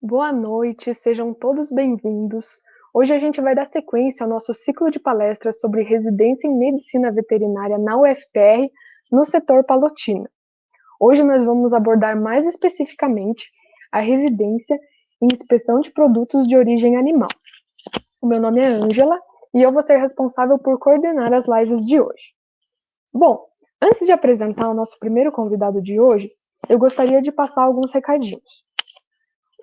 Boa noite, sejam todos bem-vindos. Hoje a gente vai dar sequência ao nosso ciclo de palestras sobre residência em medicina veterinária na UFPR, no setor Palotina. Hoje nós vamos abordar mais especificamente a residência em inspeção de produtos de origem animal. O meu nome é Ângela e eu vou ser responsável por coordenar as lives de hoje. Bom, antes de apresentar o nosso primeiro convidado de hoje, eu gostaria de passar alguns recadinhos.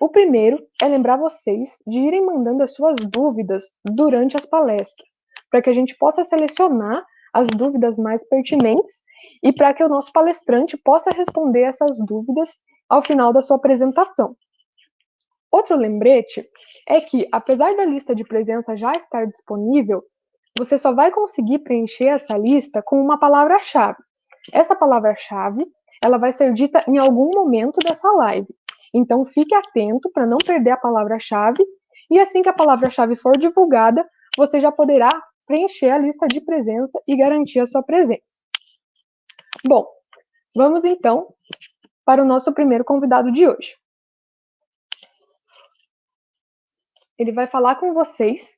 O primeiro é lembrar vocês de irem mandando as suas dúvidas durante as palestras, para que a gente possa selecionar as dúvidas mais pertinentes e para que o nosso palestrante possa responder essas dúvidas ao final da sua apresentação. Outro lembrete é que, apesar da lista de presença já estar disponível, você só vai conseguir preencher essa lista com uma palavra-chave. Essa palavra-chave, ela vai ser dita em algum momento dessa live. Então, fique atento para não perder a palavra-chave, e assim que a palavra-chave for divulgada, você já poderá preencher a lista de presença e garantir a sua presença. Bom, vamos então para o nosso primeiro convidado de hoje. Ele vai falar com vocês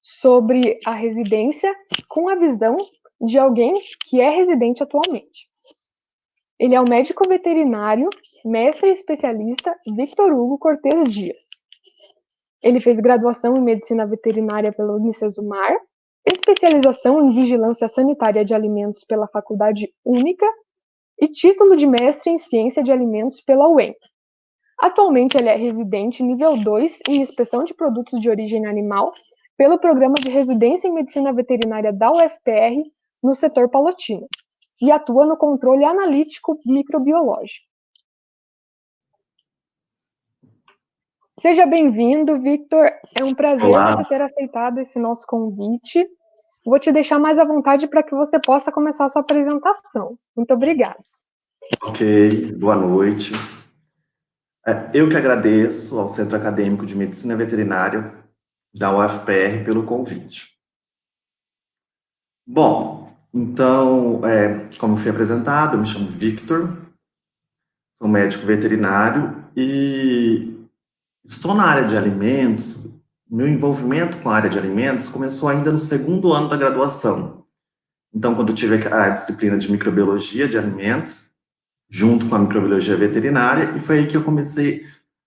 sobre a residência com a visão de alguém que é residente atualmente. Ele é o médico veterinário, mestre e especialista Victor Hugo Cortes Dias. Ele fez graduação em medicina veterinária pela Unicesumar, especialização em vigilância sanitária de alimentos pela Faculdade Única e título de mestre em ciência de alimentos pela UEM. Atualmente ele é residente nível 2 em inspeção de produtos de origem animal pelo programa de residência em medicina veterinária da UFPR no setor Palotina e atua no controle analítico microbiológico. Seja bem-vindo, Victor. É um prazer você ter aceitado esse nosso convite. Vou te deixar mais à vontade para que você possa começar a sua apresentação. Muito obrigada. Ok, boa noite. Eu que agradeço ao Centro Acadêmico de Medicina Veterinária da UFPR pelo convite. Bom, então, como eu fui apresentado, eu me chamo Victor, sou médico veterinário e estou na área de alimentos. Meu envolvimento com a área de alimentos começou ainda no segundo ano da graduação. Então, quando eu tive a disciplina de microbiologia de alimentos, junto com a microbiologia veterinária, e foi aí que eu comecei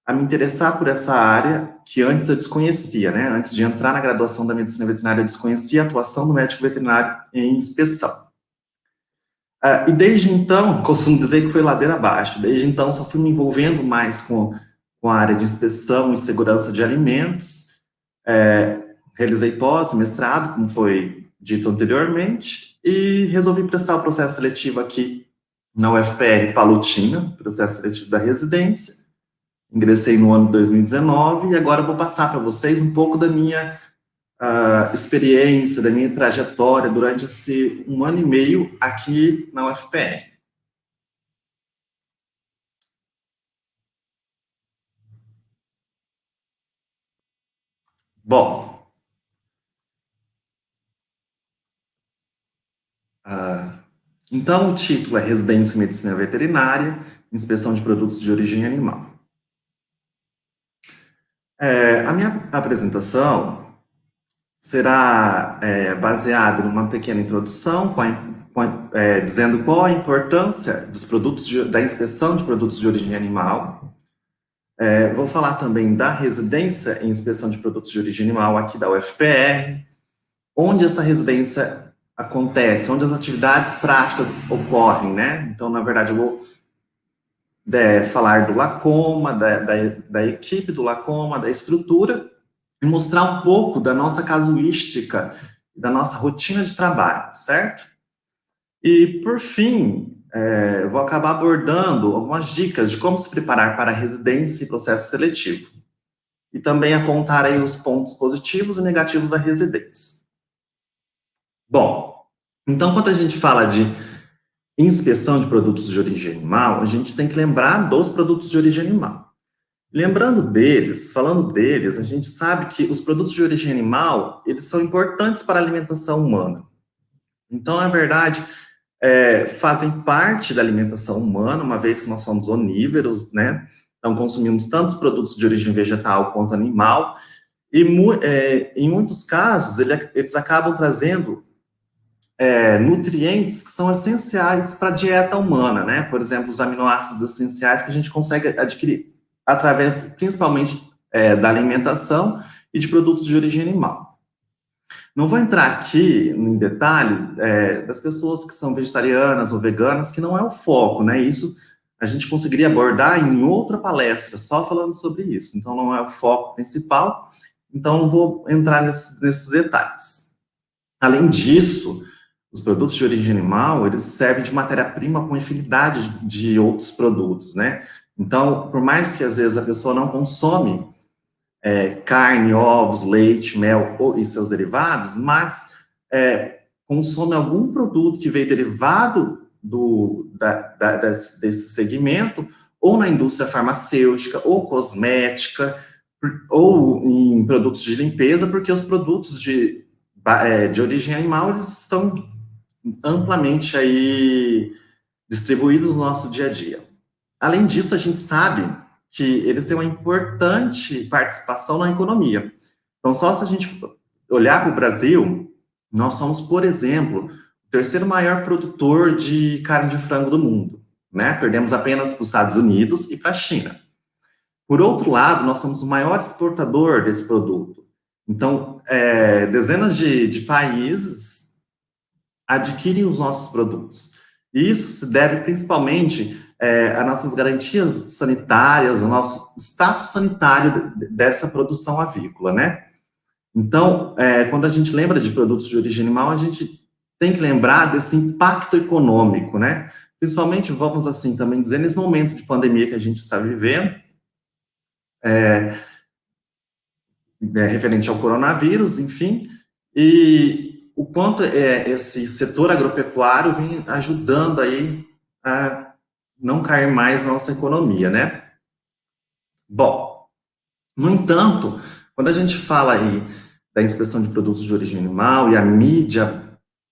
a me interessar por essa área que antes eu desconhecia, né? Antes de entrar na graduação da medicina veterinária, eu desconhecia a atuação do médico veterinário em inspeção. E desde então, costumo dizer que foi ladeira abaixo, desde então só fui me envolvendo mais com a área de inspeção e segurança de alimentos, realizei pós, mestrado, como foi dito anteriormente, e resolvi prestar o processo seletivo aqui na UFPR Palotina, processo seletivo da residência. Ingressei no ano de 2019 e agora vou passar para vocês um pouco da minha experiência, da minha trajetória durante esse 1 ano e meio aqui na UFPR. Bom, então o título é Residência em Medicina Veterinária, Inspeção de Produtos de Origem Animal. A minha apresentação será baseada numa pequena introdução, dizendo qual a importância dos produtos da inspeção de produtos de origem animal. Vou falar também da residência em inspeção de produtos de origem animal aqui da UFPR, onde essa residência acontece, onde as atividades práticas ocorrem, né? Então, na verdade, eu vou falar do LACOMA, da equipe do LACOMA, da estrutura, e mostrar um pouco da nossa casuística, da nossa rotina de trabalho, certo? E, por fim, eu vou acabar abordando algumas dicas de como se preparar para a residência e processo seletivo. E também apontar aí os pontos positivos e negativos da residência. Bom, então, quando a gente fala de inspeção de produtos de origem animal, a gente tem que lembrar dos produtos de origem animal. Lembrando deles, falando deles, a gente sabe que os produtos de origem animal, eles são importantes para a alimentação humana. Então, na verdade, fazem parte da alimentação humana, uma vez que nós somos onívoros, né? Então, consumimos tantos produtos de origem vegetal quanto animal, e em muitos casos, eles acabam trazendo nutrientes que são essenciais para a dieta humana, né? Por exemplo, os aminoácidos essenciais que a gente consegue adquirir através, principalmente, da alimentação e de produtos de origem animal. Não vou entrar aqui em detalhes das pessoas que são vegetarianas ou veganas, que não é o foco, né? Isso a gente conseguiria abordar em outra palestra, só falando sobre isso. Então, não é o foco principal, então não vou entrar nesses detalhes. Além disso, os produtos de origem animal, eles servem de matéria-prima com infinidade de outros produtos, né? Então, por mais que às vezes a pessoa não consome carne, ovos, leite, mel e seus derivados, mas consome algum produto que veio derivado desse segmento, ou na indústria farmacêutica, ou cosmética, ou em produtos de limpeza, porque os produtos de origem animal, eles estão amplamente aí distribuídos no nosso dia a dia. Além disso, a gente sabe que eles têm uma importante participação na economia. Então, só se a gente olhar para o Brasil, nós somos, por exemplo, o terceiro maior produtor de carne de frango do mundo, né? Perdemos apenas para os Estados Unidos e para a China. Por outro lado, nós somos o maior exportador desse produto. Então, dezenas de países adquirem os nossos produtos. E isso se deve principalmente às nossas garantias sanitárias, ao nosso status sanitário dessa produção avícola, né? Então, quando a gente lembra de produtos de origem animal, a gente tem que lembrar desse impacto econômico, né? Principalmente, vamos assim também dizer, nesse momento de pandemia que a gente está vivendo, referente ao coronavírus, enfim, e o quanto esse setor agropecuário vem ajudando aí a não cair mais na nossa economia, né? Bom, no entanto, quando a gente fala aí da inspeção de produtos de origem animal, e a mídia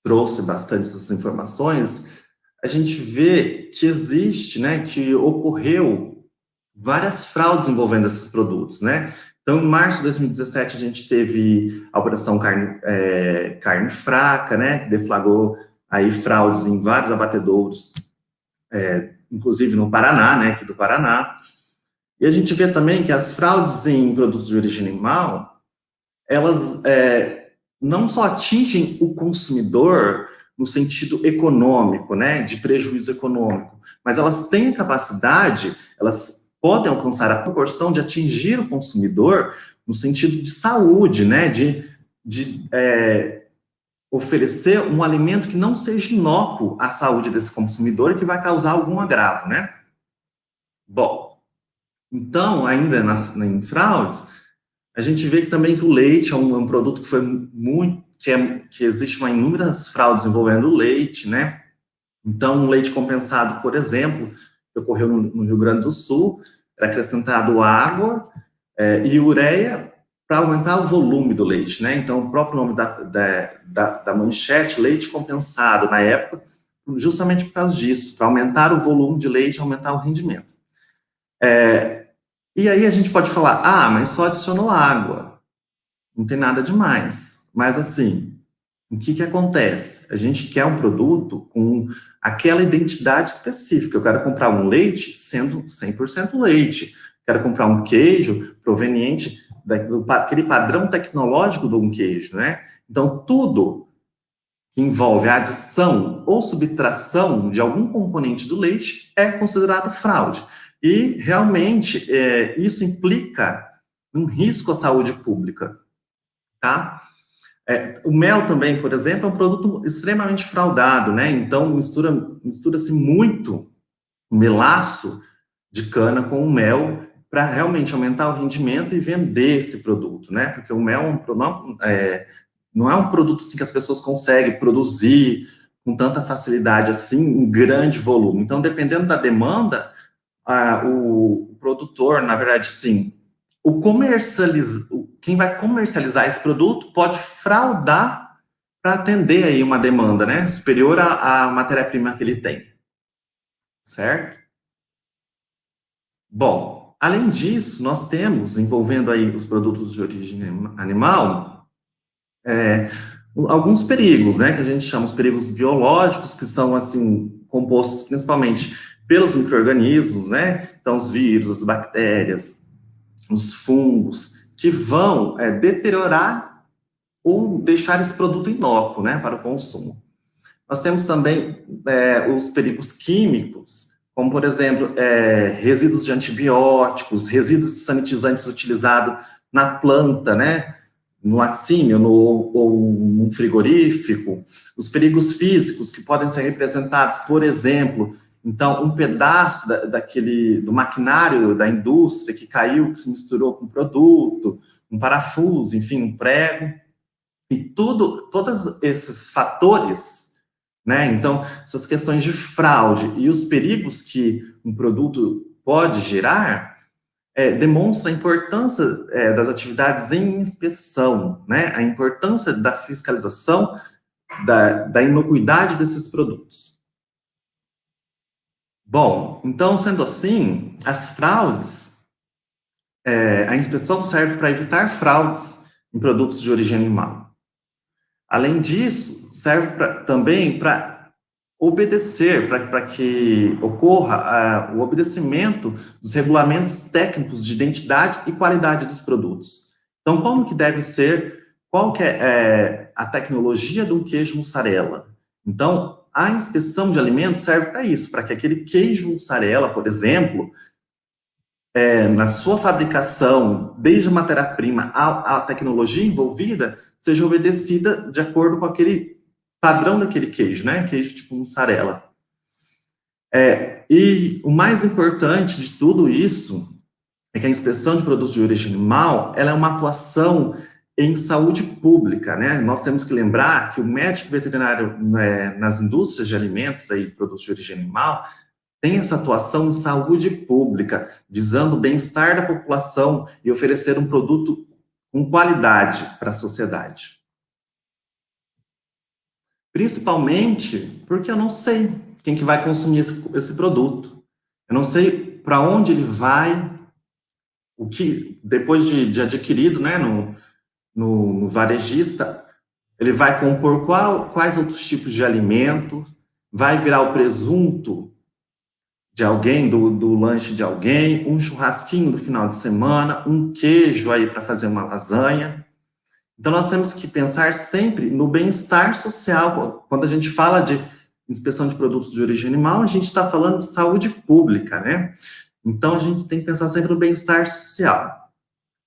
trouxe bastante essas informações, a gente vê que existe, né, que ocorreu várias fraudes envolvendo esses produtos, né? Então, em março de 2017, a gente teve a Operação Carne Fraca, né, que deflagrou aí fraudes em vários abatedouros, inclusive no Paraná, né, aqui do Paraná. E a gente vê também que as fraudes em produtos de origem animal, elas não só atingem o consumidor no sentido econômico, né, de prejuízo econômico, mas elas têm a capacidade, elas podem alcançar a proporção de atingir o consumidor no sentido de saúde, né, de oferecer um alimento que não seja inócuo à saúde desse consumidor e que vai causar algum agravo, né? Bom, então, ainda em fraudes, a gente vê que também que o leite é um produto que foi muito, que existe inúmeras fraudes envolvendo o leite, né? Então, o leite compensado, por exemplo, que ocorreu no Rio Grande do Sul, era acrescentado água e ureia para aumentar o volume do leite, né? Então, o próprio nome da manchete, leite compensado, na época, justamente por causa disso, para aumentar o volume de leite, aumentar o rendimento. E aí a gente pode falar, mas só adicionou água, não tem nada demais. Mas assim, o que acontece? A gente quer um produto com aquela identidade específica. Eu quero comprar um leite sendo 100% leite. Quero comprar um queijo proveniente daquele padrão tecnológico de um queijo, né? Então, tudo que envolve a adição ou subtração de algum componente do leite é considerado fraude. E, realmente, isso implica um risco à saúde pública, tá? O mel também, por exemplo, é um produto extremamente fraudado, né? Então, mistura-se muito melaço de cana com o mel para realmente aumentar o rendimento e vender esse produto, né? Porque o mel não é um produto assim, que as pessoas conseguem produzir com tanta facilidade assim, em grande volume. Então, dependendo da demanda, o produtor, na verdade, sim, quem vai comercializar esse produto pode fraudar para atender aí uma demanda, né, superior à matéria-prima que ele tem, certo? Bom, Além disso, nós temos, envolvendo aí os produtos de origem animal, alguns perigos, né, que a gente chama os perigos biológicos, que são, assim, compostos principalmente pelos micro-organismos, né, então os vírus, as bactérias, os fungos, que vão deteriorar ou deixar esse produto inócuo, né, para o consumo. Nós temos também os perigos químicos, como, por exemplo, resíduos de antibióticos, resíduos de sanitizantes utilizados na planta, né, no laticínio ou no frigorífico, os perigos físicos que podem ser representados, por exemplo, então, um pedaço do maquinário da indústria que caiu, que se misturou com o produto, um parafuso, enfim, um prego, e todos esses fatores, né, então, essas questões de fraude e os perigos que um produto pode gerar, demonstra a importância das atividades em inspeção, né, a importância da fiscalização da inocuidade desses produtos. Bom, então, sendo assim, as fraudes, a inspeção serve para evitar fraudes em produtos de origem animal. Além disso, serve também para obedecer, para que ocorra o obedecimento dos regulamentos técnicos de identidade e qualidade dos produtos. Então, como que deve ser, qual que é a tecnologia de um queijo mussarela? Então, a inspeção de alimentos serve para isso, para que aquele queijo mussarela, por exemplo, na sua fabricação, desde a matéria-prima à tecnologia envolvida, seja obedecida de acordo com aquele padrão daquele queijo, né? Queijo tipo mussarela. E o mais importante de tudo isso é que a inspeção de produtos de origem animal, ela é uma atuação em saúde pública, né? Nós temos que lembrar que o médico veterinário nas indústrias de alimentos e produtos de origem animal tem essa atuação em saúde pública, visando o bem-estar da população e oferecer um produto com qualidade para a sociedade. Principalmente porque eu não sei quem que vai consumir esse produto. Eu não sei para onde ele vai, o que, depois de adquirido, né, no varejista, ele vai compor quais outros tipos de alimentos, vai virar o presunto de alguém, do lanche de alguém, um churrasquinho do final de semana, um queijo aí para fazer uma lasanha. Então, nós temos que pensar sempre no bem-estar social. Quando a gente fala de inspeção de produtos de origem animal, a gente está falando de saúde pública, né? Então, a gente tem que pensar sempre no bem-estar social.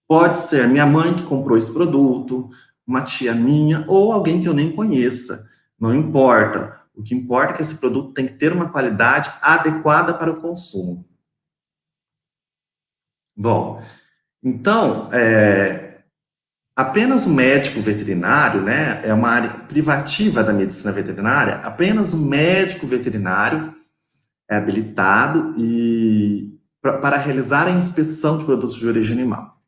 Pode ser minha mãe que comprou esse produto, uma tia minha, ou alguém que eu nem conheça. Não importa. O que importa é que esse produto tem que ter uma qualidade adequada para o consumo. Bom, então, apenas o médico veterinário, né, é uma área privativa da medicina veterinária, apenas o médico veterinário é habilitado para realizar a inspeção de produtos de origem animal.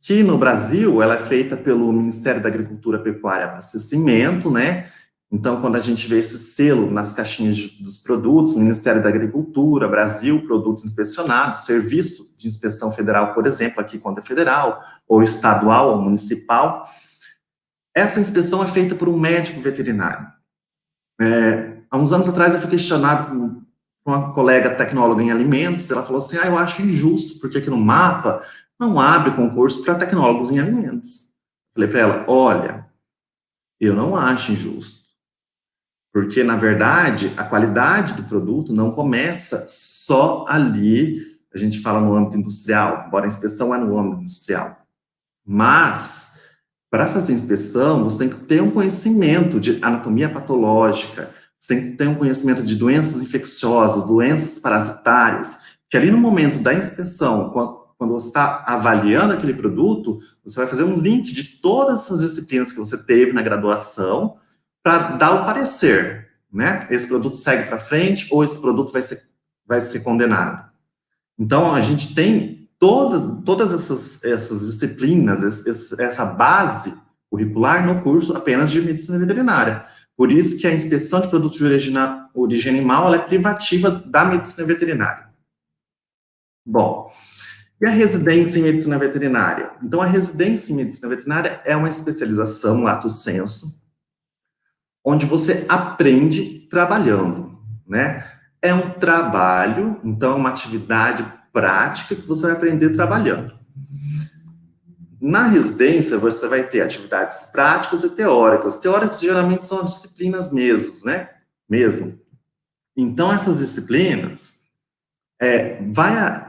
Que no Brasil, ela é feita pelo Ministério da Agricultura, Pecuária e Abastecimento, né? Então, quando a gente vê esse selo nas caixinhas dos produtos, Ministério da Agricultura, Brasil, produtos inspecionados, Serviço de Inspeção Federal, por exemplo, aqui quando é federal, ou estadual, ou municipal, essa inspeção é feita por um médico veterinário. Há uns anos atrás, eu fui questionado por uma colega tecnóloga em alimentos, ela falou assim, eu acho injusto, porque aqui no mapa não abre concurso para tecnólogos em alimentos. Falei para ela, olha, eu não acho injusto. Porque, na verdade, a qualidade do produto não começa só ali, a gente fala no âmbito industrial, embora a inspeção é no âmbito industrial. Mas, para fazer inspeção, você tem que ter um conhecimento de anatomia patológica, você tem que ter um conhecimento de doenças infecciosas, doenças parasitárias, que ali no momento da inspeção, quando você está avaliando aquele produto, você vai fazer um link de todas essas disciplinas que você teve na graduação, para dar o parecer, né? Esse produto segue para frente ou esse produto vai ser condenado. Então, a gente tem todas essas disciplinas, essa base curricular no curso apenas de medicina veterinária. Por isso que a inspeção de produtos de origem animal ela é privativa da medicina veterinária. Bom, e a residência em medicina veterinária? Então, a residência em medicina veterinária é uma especialização, lato sensu, onde você aprende trabalhando, né? É um trabalho, então, uma atividade prática que você vai aprender trabalhando. Na residência, você vai ter atividades práticas e teóricas. Teóricas, geralmente, são as disciplinas mesmo, né? Então, essas disciplinas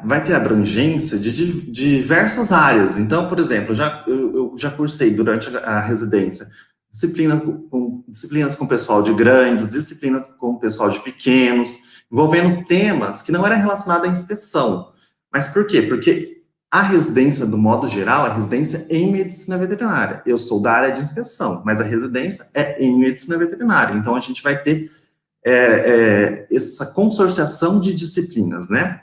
vai ter abrangência de diversas áreas. Então, por exemplo, eu já cursei durante a residência disciplinas com pessoal de grandes, disciplinas com pessoal de pequenos, envolvendo temas que não eram relacionados à inspeção. Mas por quê? Porque a residência, do modo geral, é residência em medicina veterinária. Eu sou da área de inspeção, mas a residência é em medicina veterinária. Então, a gente vai ter essa consorciação de disciplinas, né?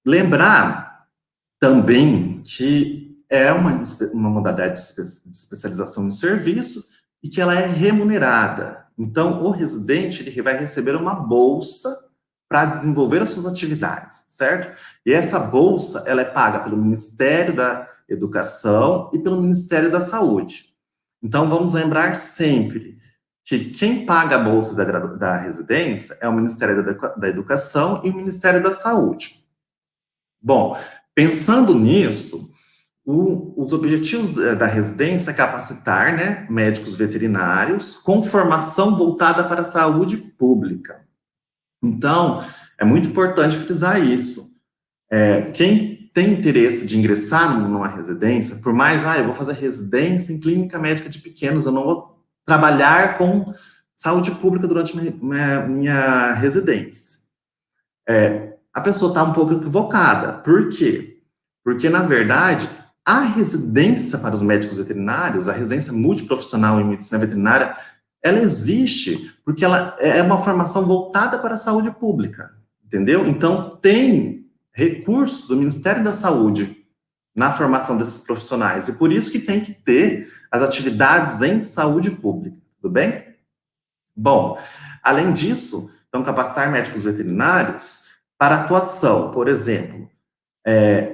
Lembrar também que é uma modalidade de especialização no serviço e que ela é remunerada. Então, o residente ele vai receber uma bolsa para desenvolver as suas atividades, certo? E essa bolsa, ela é paga pelo Ministério da Educação e pelo Ministério da Saúde. Então, vamos lembrar sempre que quem paga a bolsa da residência é o Ministério da Educação e o Ministério da Saúde. Bom, pensando nisso, os objetivos da residência é capacitar, né, médicos veterinários com formação voltada para a saúde pública. Então, é muito importante frisar isso. Quem tem interesse de ingressar numa residência, por mais, eu vou fazer residência em clínica médica de pequenos, eu não vou trabalhar com saúde pública durante minha residência. A pessoa está um pouco equivocada. Por quê? Porque, na verdade, a residência para os médicos veterinários, a residência multiprofissional em medicina veterinária, ela existe porque ela é uma formação voltada para a saúde pública, entendeu? Então, tem recursos do Ministério da Saúde na formação desses profissionais, e por isso que tem que ter as atividades em saúde pública, tudo bem? Bom, além disso, então, capacitar médicos veterinários para atuação, por exemplo,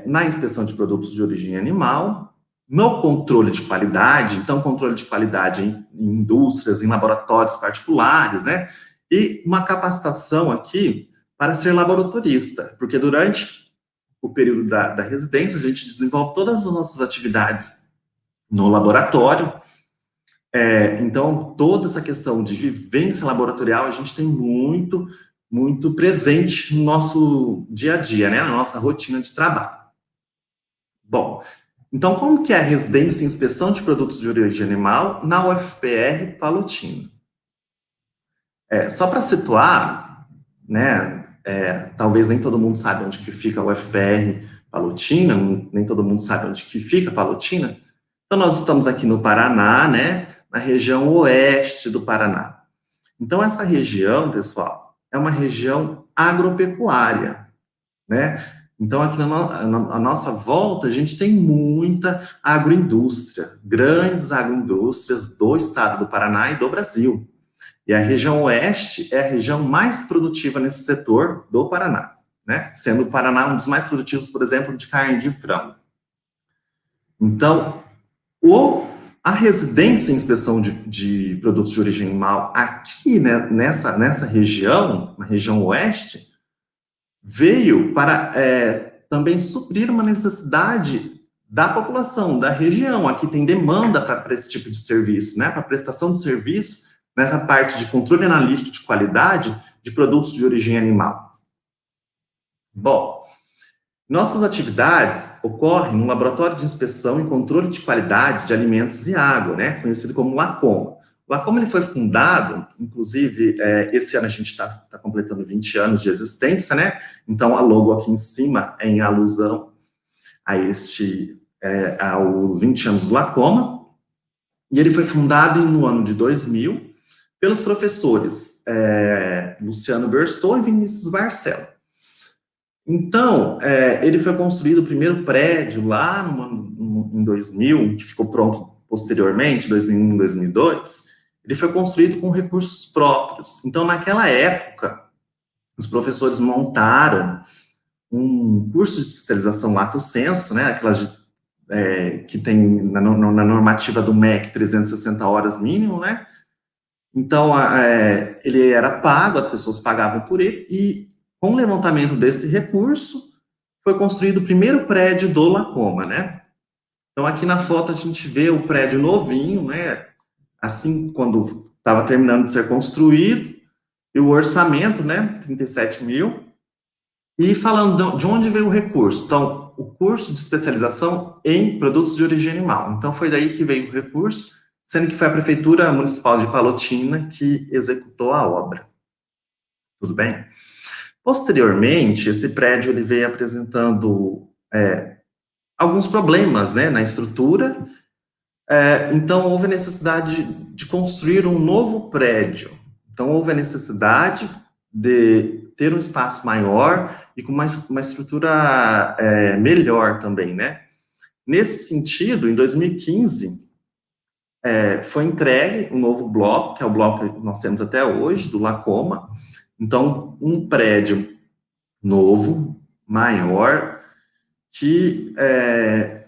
na inspeção de produtos de origem animal, no controle de qualidade, então, controle de qualidade em indústrias, em laboratórios particulares, né? E uma capacitação aqui para ser laboratorista, porque durante o período da residência, a gente desenvolve todas as nossas atividades no laboratório. Então, toda essa questão de vivência laboratorial, a gente tem muito, muito presente no nosso dia a dia, né? Na nossa rotina de trabalho. Bom, então, como que é a residência em inspeção de produtos de origem animal na UFPR Palotina? Só para situar, né? Talvez nem todo mundo saiba onde que fica a UFPR Palotina, nem todo mundo sabe onde que fica Palotina. Então, nós estamos aqui no Paraná, né? Na região oeste do Paraná. Então, essa região, pessoal, é uma região agropecuária, né? Então, aqui na nossa volta, a gente tem muita agroindústria, grandes agroindústrias do estado do Paraná e do Brasil. E a região oeste é a região mais produtiva nesse setor do Paraná, né? Sendo o Paraná um dos mais produtivos, por exemplo, de carne de frango. Então, a residência em inspeção de produtos de origem animal aqui, né, nessa região, na região oeste, veio para também suprir uma necessidade da população, da região. Aqui tem demanda para esse tipo de serviço, né, para prestação de serviço, nessa parte de controle analítico de qualidade de produtos de origem animal. Bom, nossas atividades ocorrem no Laboratório de Inspeção e Controle de Qualidade de Alimentos e Água, né, conhecido como LACOMA. O LACOMA ele foi fundado, inclusive, esse ano a gente está completando 20 anos de existência, né, então a logo aqui em cima é em alusão a aos 20 anos do LACOMA, e ele foi fundado no ano de 2000 pelos professores Luciano Bersot e Vinícius Barcelo. Então, ele foi construído o primeiro prédio lá em 2000, que ficou pronto posteriormente, 2001, 2002, ele foi construído com recursos próprios. Então, naquela época, os professores montaram um curso de especialização lato sensu, né, aquelas que tem na normativa do MEC 360 horas mínimo, né? Então, ele era pago, as pessoas pagavam por ele, e com o levantamento desse recurso, foi construído o primeiro prédio do Lacoma, né? Então, aqui na foto a gente vê o prédio novinho, né? Assim, quando estava terminando de ser construído, e o orçamento, né? 37 mil. E falando de onde veio o recurso? Então, o curso de especialização em produtos de origem animal. Então, foi daí que veio o recurso, sendo que foi a Prefeitura Municipal de Palotina que executou a obra. Tudo bem? Posteriormente, esse prédio ele veio apresentando alguns problemas, né, na estrutura. Então, houve a necessidade de construir um novo prédio. Então, houve a necessidade de ter um espaço maior e com uma estrutura melhor também, né? Nesse sentido, em 2015, foi entregue um novo bloco, que é o bloco que nós temos até hoje, do Lacoma. Então, um prédio novo, maior, que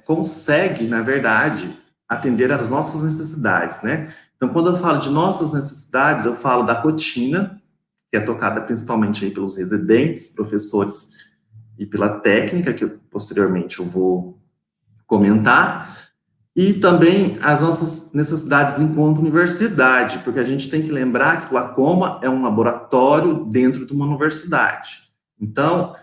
consegue, na verdade, atender às nossas necessidades, né? Então, quando eu falo de nossas necessidades, eu falo da rotina, que é tocada principalmente aí pelos residentes, professores e pela técnica, que posteriormente eu vou comentar, e também as nossas necessidades enquanto universidade, porque a gente tem que lembrar que o Lacoma é um laboratório dentro de uma universidade. Então,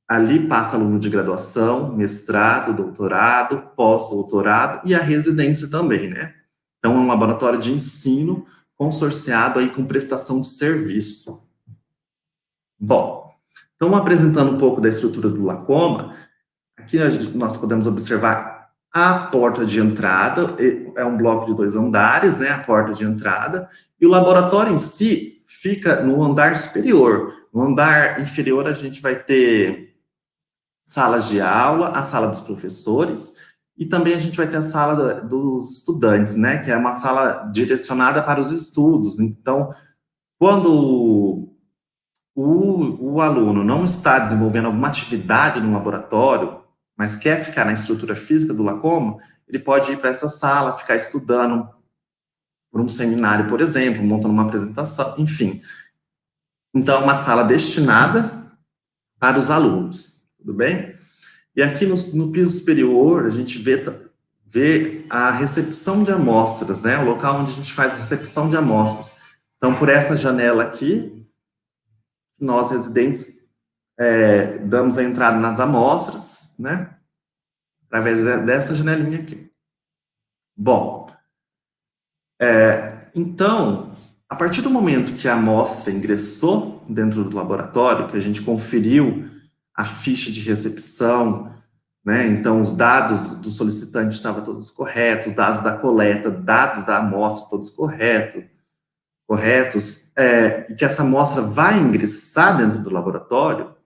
ali passa aluno de graduação, mestrado, doutorado, pós-doutorado e a residência também, né? Então, é um laboratório de ensino consorciado aí com prestação de serviço. Bom, então, apresentando um pouco da estrutura do Lacoma, aqui nós podemos observar a porta de entrada, é um bloco de 2 andares, né, a porta de entrada, e o laboratório em si fica no andar superior. No andar inferior, a gente vai ter salas de aula, a sala dos professores, e também a gente vai ter a sala dos estudantes, né, que é uma sala direcionada para os estudos. Então, quando o aluno não está desenvolvendo alguma atividade no laboratório, mas quer ficar na estrutura física do Lacoma, ele pode ir para essa sala, ficar estudando por um seminário, por exemplo, montando uma apresentação, enfim. Então, é uma sala destinada para os alunos, tudo bem? E aqui no piso superior, a gente vê a recepção de amostras, né? O local onde a gente faz a recepção de amostras. Então, por essa janela aqui, nós, residentes, damos a entrada nas amostras, né? Através dessa janelinha aqui. Bom, então, a partir do momento que a amostra ingressou dentro do laboratório, que a gente conferiu a ficha de recepção, né? Então, os dados do solicitante estavam todos corretos, dados da coleta, dados da amostra todos corretos, e que essa amostra vai ingressar dentro do laboratório,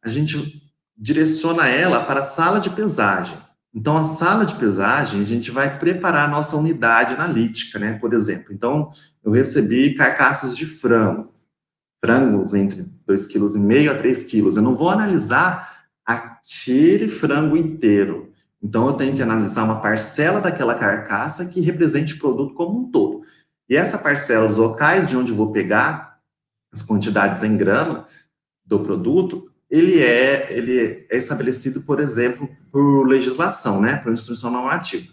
a gente direciona ela para a sala de pesagem. Então, a sala de pesagem, a gente vai preparar a nossa unidade analítica, né? Por exemplo, então, eu recebi carcaças de frangos entre 2,5 kg a 3 kg. Eu não vou analisar aquele frango inteiro. Então, eu tenho que analisar uma parcela daquela carcaça que represente o produto como um todo. E essa parcela, os locais de onde eu vou pegar as quantidades em grama do produto, ele é estabelecido, por exemplo, por legislação, né, por instrução normativa.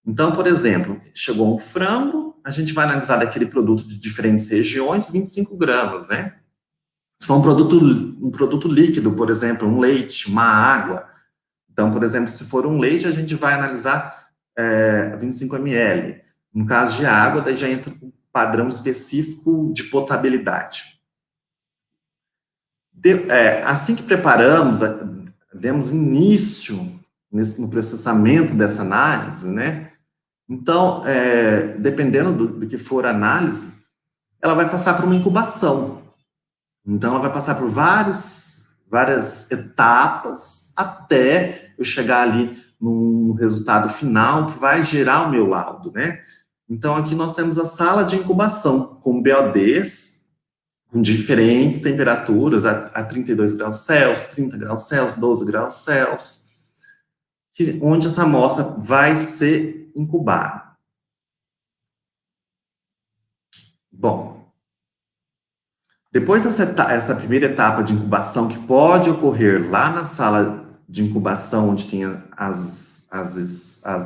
Então, por exemplo, chegou um frango, a gente vai analisar daquele produto de diferentes regiões, 25 gramas, né? Se for um produto líquido, por exemplo, um leite, uma água. Então, por exemplo, se for um leite, a gente vai analisar 25 ml. No caso de água, daí já entra um padrão específico de potabilidade. Assim que preparamos, demos início no processamento dessa análise, né? Então, dependendo do que for a análise, ela vai passar por uma incubação. Então, ela vai passar por várias etapas até eu chegar ali no resultado final que vai gerar o meu laudo, né? Então, aqui nós temos a sala de incubação com BODs, com diferentes temperaturas, a 32 graus Celsius, 30 graus Celsius, 12 graus Celsius, onde essa amostra vai ser incubada. Bom, depois essa primeira etapa de incubação, que pode ocorrer lá na sala de incubação, onde tem as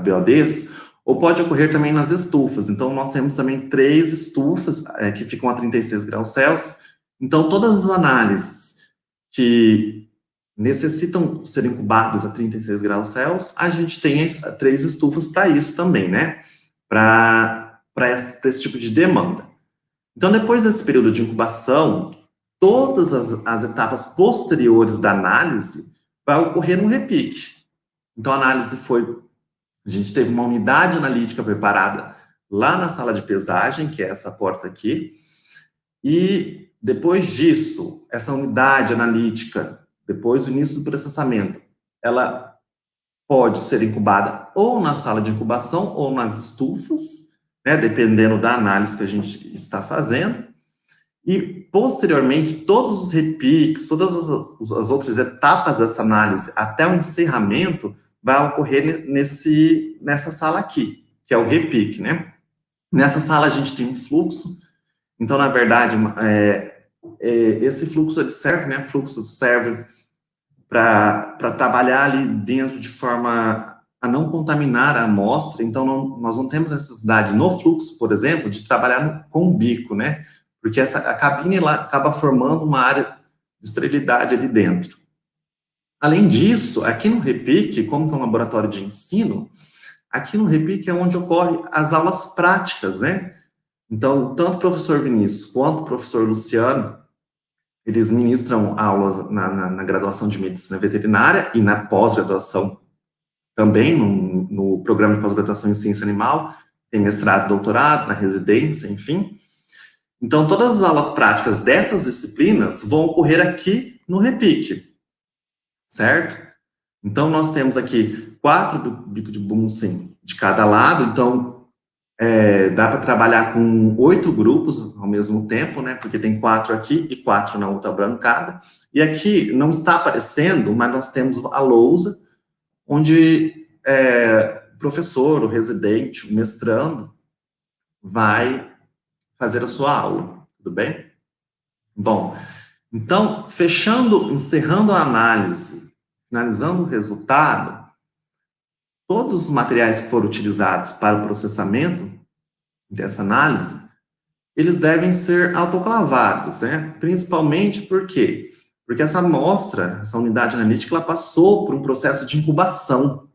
BODs, ou pode ocorrer também nas estufas. Então, nós temos também 3 estufas que ficam a 36 graus Celsius. Então, todas as análises que necessitam ser incubadas a 36 graus Celsius, a gente tem 3 estufas para isso também, né? Para esse tipo de demanda. Então, depois desse período de incubação, todas as etapas posteriores da análise vai ocorrer no repique. Então, a gente teve uma unidade analítica preparada lá na sala de pesagem, que é essa porta aqui, e depois disso, essa unidade analítica, depois do início do processamento, ela pode ser incubada ou na sala de incubação ou nas estufas, né, dependendo da análise que a gente está fazendo, e posteriormente todos os repiques, todas as outras etapas dessa análise até o encerramento vai ocorrer nessa sala aqui, que é o repique, né? Nessa sala a gente tem um fluxo, então na verdade esse fluxo ele serve, né? O fluxo serve para trabalhar ali dentro de forma a não contaminar a amostra, então nós não temos necessidade no fluxo, por exemplo, de trabalhar com bico, né? Porque a cabine ela acaba formando uma área de esterilidade ali dentro. Além disso, aqui no repique, como que é um laboratório de ensino, aqui no repique é onde ocorrem as aulas práticas, né? Então, tanto o professor Vinícius quanto o professor Luciano, eles ministram aulas na graduação de medicina veterinária e na pós-graduação também, no programa de pós-graduação em ciência animal, tem mestrado, doutorado, na residência, enfim. Então, todas as aulas práticas dessas disciplinas vão ocorrer aqui no repique, certo? Então, nós temos aqui 4 bicos de Bunsen de cada lado, então dá para trabalhar com 8 grupos ao mesmo tempo, né? Porque tem 4 aqui e 4 na outra bancada. E aqui não está aparecendo, mas nós temos a lousa, onde o professor, o residente, o mestrando, vai fazer a sua aula, tudo bem? Bom, então, encerrando a análise, finalizando o resultado, todos os materiais que foram utilizados para o processamento dessa análise, eles devem ser autoclavados, né? Principalmente por quê? Porque essa amostra, essa unidade analítica, ela passou por um processo de incubação.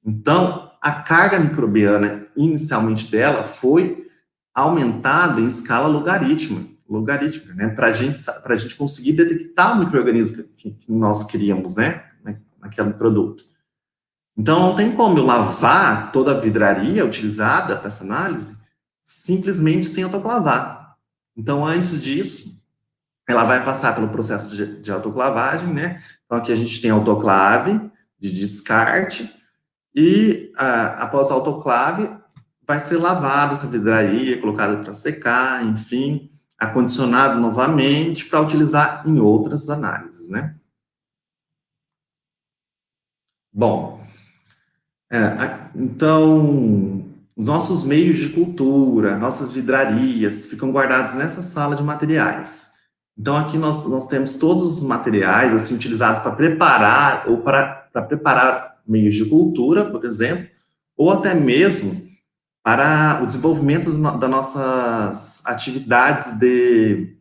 Então, a carga microbiana inicialmente dela foi aumentada em escala logarítmica, né? Para a gente conseguir detectar o micro-organismo que nós queríamos, né? Naquele produto. Então, não tem como eu lavar toda a vidraria utilizada para essa análise simplesmente sem autoclavar. Então, antes disso, ela vai passar pelo processo de autoclavagem, né? Então, aqui a gente tem autoclave de descarte e, após a autoclave, vai ser lavada essa vidraria, colocada para secar, enfim, acondicionado novamente para utilizar em outras análises, né? Bom, então, os nossos meios de cultura, nossas vidrarias, ficam guardados nessa sala de materiais. Então, aqui nós temos todos os materiais, assim, utilizados para preparar, ou para preparar meios de cultura, por exemplo, ou até mesmo para o desenvolvimento das nossas atividades de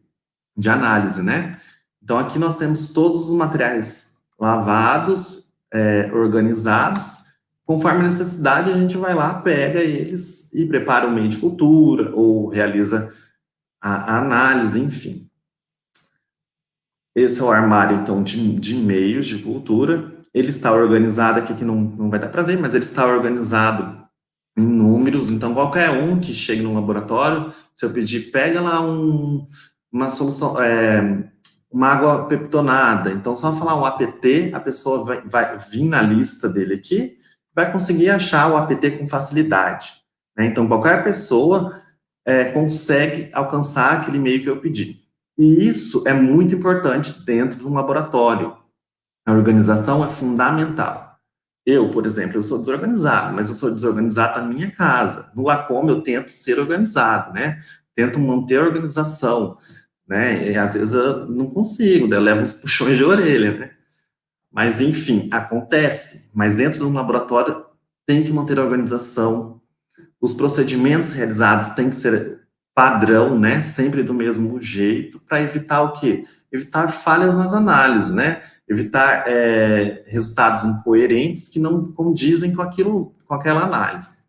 análise, né? Então, aqui nós temos todos os materiais lavados, organizados. Conforme a necessidade, a gente vai lá, pega eles e prepara o meio de cultura, ou realiza a análise, enfim. Esse é o armário, então, de meios de cultura. Ele está organizado aqui, que não vai dar para ver, mas ele está organizado em números. Então, qualquer um que chegue no laboratório, se eu pedir, pega lá uma solução, uma água peptonada. Então, só falar um APT, a pessoa vai vir na lista dele aqui, vai conseguir achar o APT com facilidade, né? Então, qualquer pessoa consegue alcançar aquele meio que eu pedi. E isso é muito importante dentro de um laboratório. A organização é fundamental. Eu, por exemplo, eu sou desorganizado, mas eu sou desorganizado na minha casa. No Lacombe eu tento ser organizado, né? Tento manter a organização, né? E às vezes eu não consigo, daí eu levo uns puxões de orelha, né? Mas, enfim, acontece. Mas dentro de um laboratório tem que manter a organização. Os procedimentos realizados têm que ser padrão, né? Sempre do mesmo jeito, para evitar o quê? Evitar falhas nas análises, né? Evitar resultados incoerentes que não condizem com aquilo, com aquela análise.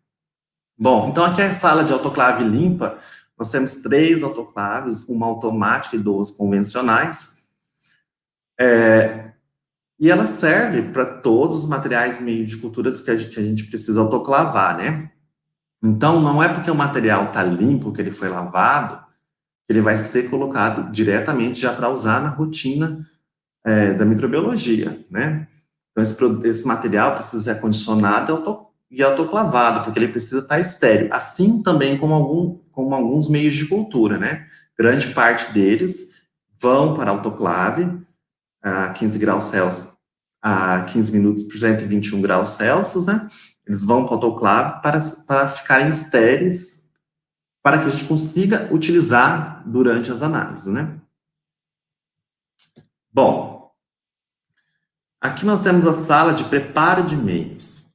Bom, então aqui é a sala de autoclave limpa. Nós temos 3 autoclaves, uma automática e 2 convencionais. E ela serve para todos os materiais meio de culturas que a gente precisa autoclavar, né? Então, não é porque o material está limpo, que ele foi lavado, que ele vai ser colocado diretamente já para usar na rotina da microbiologia, né? Então, esse material precisa ser acondicionado e autoclavado, porque ele precisa estar estéril. Assim também como alguns meios de cultura, né? Grande parte deles vão para autoclave a 15 graus Celsius, a 15 minutos por 121 graus Celsius, né? Eles vão para o autoclave para ficarem estéreis, para que a gente consiga utilizar durante as análises, né? Bom, aqui nós temos a sala de preparo de meios.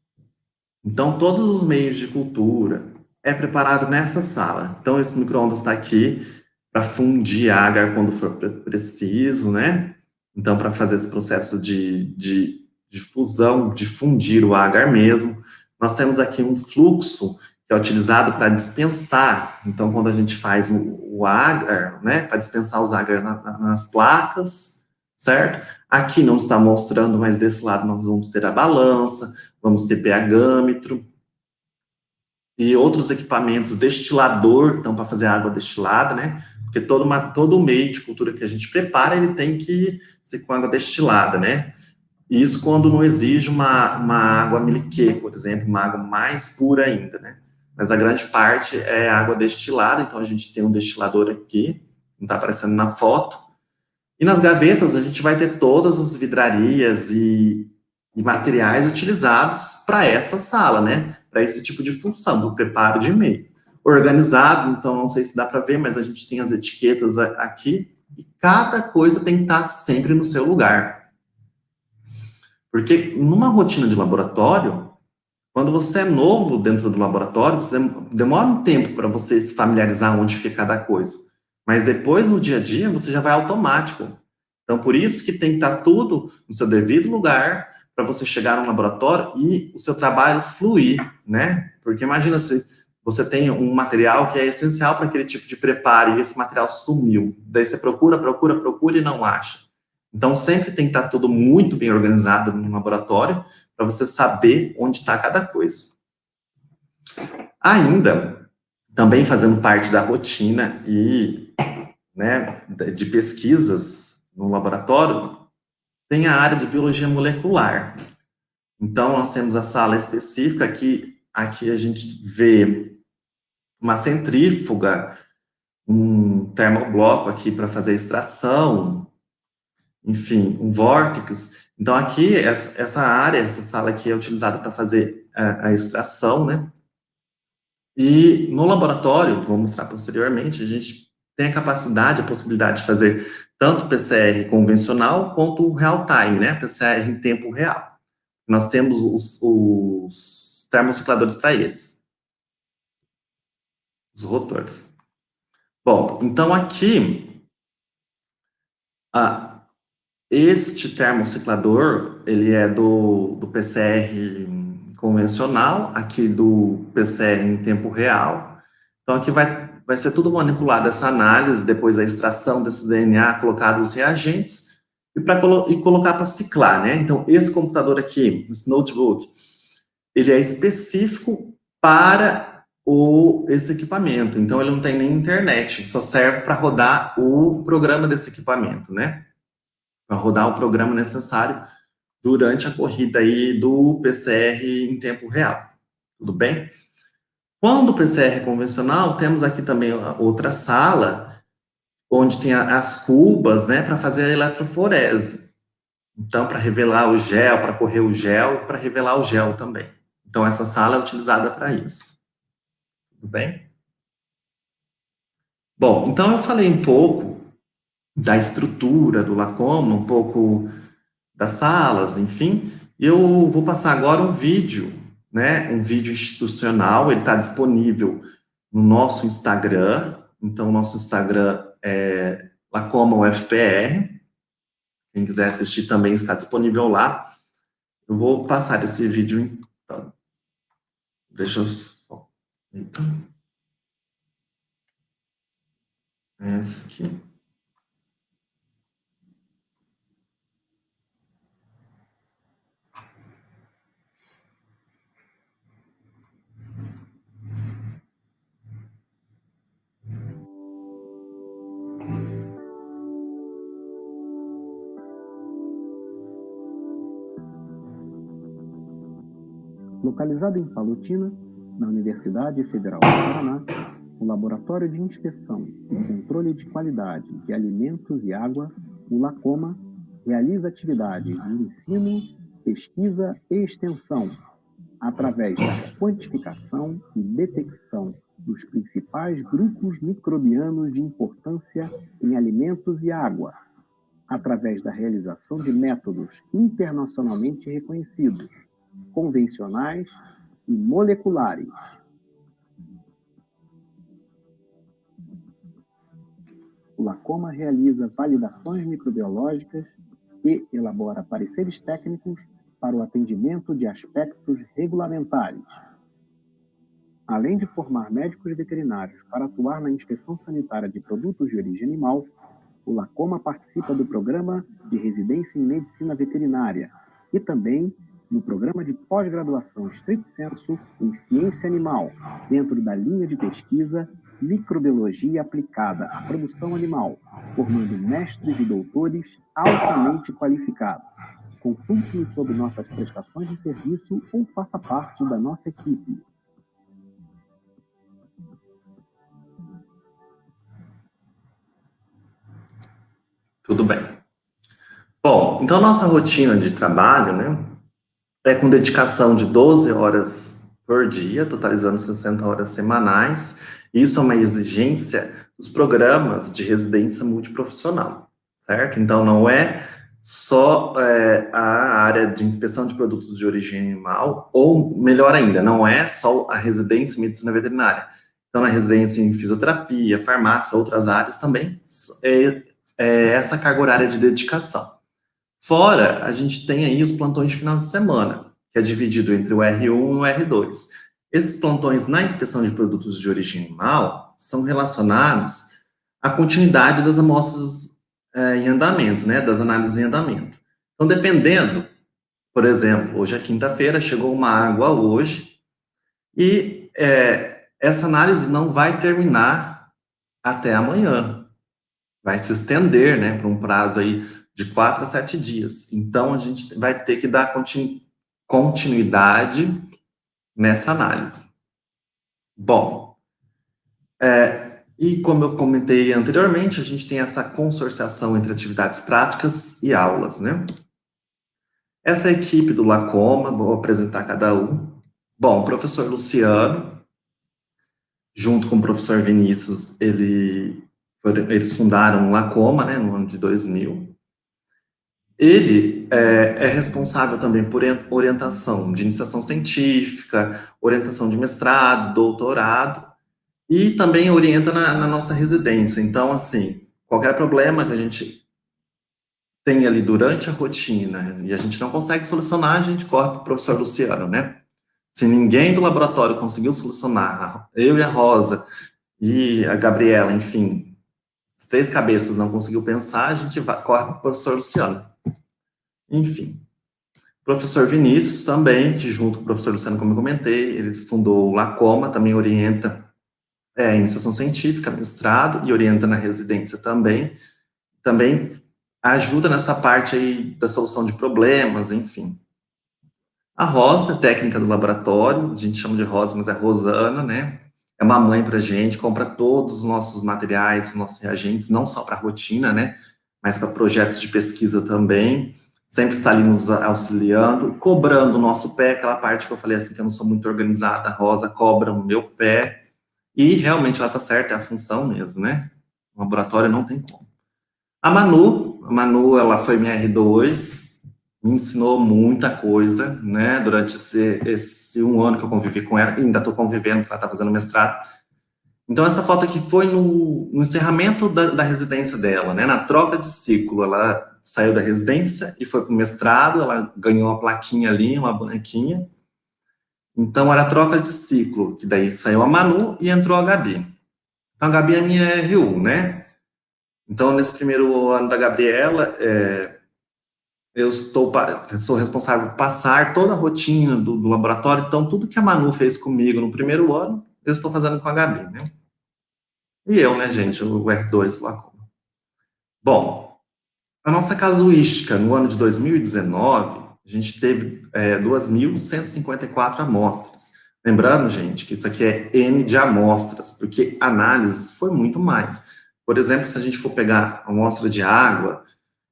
Então, todos os meios de cultura é preparado nessa sala. Então, esse micro-ondas está aqui para fundir agar quando for preciso, né? Então, para fazer esse processo de fusão, de fundir o agar mesmo. Nós temos aqui um fluxo que é utilizado para dispensar. Então, quando a gente faz o agar, né? Para dispensar os agars nas placas, certo? Aqui não está mostrando, mas desse lado nós vamos ter a balança, vamos ter pH-gâmetro e outros equipamentos, destilador, então, para fazer água destilada, né? Porque todo meio de cultura que a gente prepara, ele tem que ser com água destilada, né? E isso quando não exige uma água miliquê, por exemplo, uma água mais pura ainda, né? Mas a grande parte é água destilada, então a gente tem um destilador aqui, não está aparecendo na foto. E nas gavetas a gente vai ter todas as vidrarias e materiais utilizados para essa sala, né? Para esse tipo de função, do preparo de e-mail. Organizado, então não sei se dá para ver, mas a gente tem as etiquetas aqui e cada coisa tem que estar sempre no seu lugar. Porque numa rotina de laboratório, quando você é novo dentro do laboratório, você demora um tempo para você se familiarizar onde fica cada coisa. Mas depois, no dia a dia, você já vai automático. Então, por isso que tem que estar tudo no seu devido lugar para você chegar no laboratório e o seu trabalho fluir, né? Porque imagina se você tem um material que é essencial para aquele tipo de preparo e esse material sumiu. Daí você procura e não acha. Então, sempre tem que estar tudo muito bem organizado no laboratório para você saber onde está cada coisa. Ainda, também fazendo parte da rotina e, né, de pesquisas no laboratório, tem a área de biologia molecular. Então, nós temos a sala específica que aqui a gente vê uma centrífuga, um termobloco aqui para fazer extração, enfim, um vórtice. Então, aqui, essa área, essa sala aqui é utilizada para fazer a extração, né? E no laboratório, vou mostrar posteriormente, a gente tem a capacidade, a possibilidade de fazer tanto PCR convencional quanto real-time, né? PCR em tempo real. Nós temos os termocicladores para eles. Os rotores. Bom, então aqui, este termociclador, ele é do PCR convencional, aqui do PCR em tempo real. Então, aqui vai ser tudo manipulado, essa análise, depois da extração desse DNA, colocado os reagentes, e colocar para ciclar, né? Então, esse computador aqui, esse notebook, ele é específico para esse equipamento. Então, ele não tem nem internet, só serve para rodar o programa desse equipamento, né? Para rodar o programa necessário durante a corrida aí do PCR em tempo real. Tudo bem? Quando o PCR é convencional, temos aqui também outra sala onde tem as cubas, né, para fazer a eletroforese. Então, para revelar o gel, para correr o gel, para revelar o gel também. Então, essa sala é utilizada para isso. Tudo bem? Bom, então eu falei um pouco da estrutura do Lacoma, um pouco das salas, enfim, e eu vou passar agora um vídeo, né, um vídeo institucional, ele está disponível no nosso Instagram, então o nosso Instagram é Lacoma UFPR, quem quiser assistir também está disponível lá. Eu vou passar esse vídeo, então. Deixa eu só... Então, esse aqui. Localizado em Palotina, na Universidade Federal do Paraná, o Laboratório de Inspeção e Controle de Qualidade de Alimentos e Água, o LACOMA, realiza atividades de ensino, pesquisa e extensão, através da quantificação e detecção dos principais grupos microbianos de importância em alimentos e água, através da realização de métodos internacionalmente reconhecidos, convencionais e moleculares. O LACOMA realiza validações microbiológicas e elabora pareceres técnicos para o atendimento de aspectos regulamentares. Além de formar médicos veterinários para atuar na inspeção sanitária de produtos de origem animal, o LACOMA participa do programa de residência em medicina veterinária e também no programa de pós-graduação estrito sensu em ciência animal, dentro da linha de pesquisa Microbiologia aplicada à produção animal, formando mestres e doutores altamente qualificados. Consulte-nos sobre nossas prestações de serviço ou faça parte da nossa equipe. Tudo bem. Bom, então nossa rotina de trabalho, né, é com dedicação de 12 horas por dia, totalizando 60 horas semanais. Isso é uma exigência dos programas de residência multiprofissional, certo? Então, não é só a área de inspeção de produtos de origem animal, ou, melhor ainda, não é só a residência em medicina veterinária. Então, na residência em fisioterapia, farmácia, outras áreas também, é essa carga horária de dedicação. Fora, a gente tem aí os plantões de final de semana, que é dividido entre o R1 e o R2. Esses plantões na inspeção de produtos de origem animal são relacionados à continuidade das amostras em andamento, né, das análises em andamento. Então, dependendo, por exemplo, hoje é quinta-feira, chegou uma água hoje, e essa análise não vai terminar até amanhã. Vai se estender, né, para um prazo aí de 4 a 7 dias. Então, a gente vai ter que dar continuidade nessa análise. Bom, e como eu comentei anteriormente, a gente tem essa consorciação entre atividades práticas e aulas, né? Essa é a equipe do LACOMA, vou apresentar cada um. Bom, o professor Luciano, junto com o professor Vinícius, eles fundaram o LACOMA, né, no ano de 2000. Ele é responsável também por orientação de iniciação científica, orientação de mestrado, doutorado, e também orienta na nossa residência. Então, assim, qualquer problema que a gente tem ali durante a rotina e a gente não consegue solucionar, a gente corre para o professor Luciano, né? Se ninguém do laboratório conseguiu solucionar, eu e a Rosa e a Gabriela, enfim, as 3 cabeças não conseguiu pensar, a gente corre para o professor Luciano. Enfim, o professor Vinícius também, que junto com o professor Luciano, como eu comentei, ele fundou o LACOMA, também orienta iniciação científica, mestrado, e orienta na residência também. Também ajuda nessa parte aí da solução de problemas, enfim. A Rosa, técnica do laboratório, a gente chama de Rosa, mas é Rosana, né? é uma mãe para a gente, compra todos os nossos materiais, nossos reagentes, não só para rotina, né, mas para projetos de pesquisa também, sempre está ali nos auxiliando, cobrando o nosso pé, aquela parte que eu falei assim, que eu não sou muito organizada, a Rosa cobra o meu pé, e realmente ela está certa, é a função mesmo, né, o laboratório não tem como. A Manu, ela foi minha R2, me ensinou muita coisa, né, durante esse 1 ano que eu convivi com ela, ainda estou convivendo, porque ela está fazendo mestrado. Então, essa foto aqui foi no encerramento da residência dela, né, na troca de ciclo, ela saiu da residência e foi para o mestrado, ela ganhou uma plaquinha ali, uma bonequinha. Então, era troca de ciclo, que daí saiu a Manu e entrou a Gabi. Então, a Gabi é minha R1, né? Então, nesse primeiro ano da Gabriela, eu sou responsável por passar toda a rotina do laboratório, então tudo que a Manu fez comigo no primeiro ano, eu estou fazendo com a Gabi, né? E eu, né, gente, o R2 lá. Bom, a nossa casuística no ano de 2019, a gente teve 2.154 amostras. Lembrando, gente, que isso aqui é N de amostras, porque análises foi muito mais. Por exemplo, se a gente for pegar a amostra de água,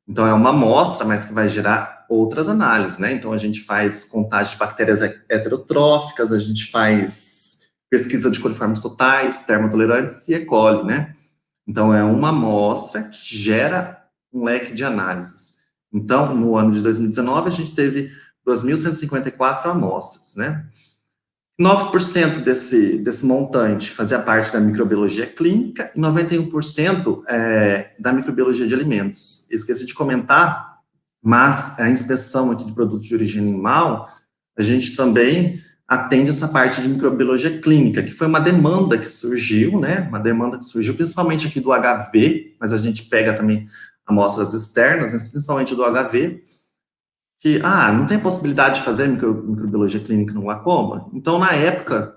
então, é uma amostra, mas que vai gerar outras análises, né? Então, a gente faz contagem de bactérias heterotróficas, a gente faz pesquisa de coliformes totais, termotolerantes e E. coli, né? Então, é uma amostra que gera um leque de análises. Então, no ano de 2019, a gente teve 2.154 amostras, né? 9% desse montante fazia parte da microbiologia clínica e 91% da microbiologia de alimentos. Esqueci de comentar, mas a inspeção aqui de produtos de origem animal, a gente também atende essa parte de microbiologia clínica, que foi uma demanda que surgiu, né? Uma demanda que surgiu principalmente aqui do HV, mas a gente pega também amostras externas, mas principalmente do HV, que, não tem possibilidade de fazer microbiologia clínica no glaucoma? Então, na época,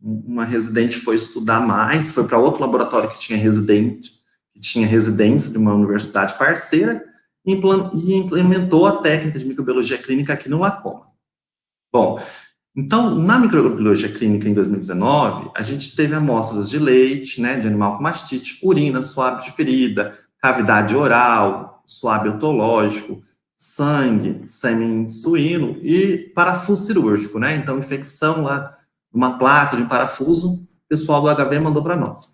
uma residente foi estudar mais, foi para outro laboratório que tinha residência de uma universidade parceira, e implementou a técnica de microbiologia clínica aqui no glaucoma. Bom, então, na microbiologia clínica em 2019, a gente teve amostras de leite, né, de animal com mastite, urina, suave de ferida, cavidade oral, suave otológico, sangue, sêmen suíno e parafuso cirúrgico, né? Então, infecção lá, uma placa de um parafuso, o pessoal do HV mandou para nós.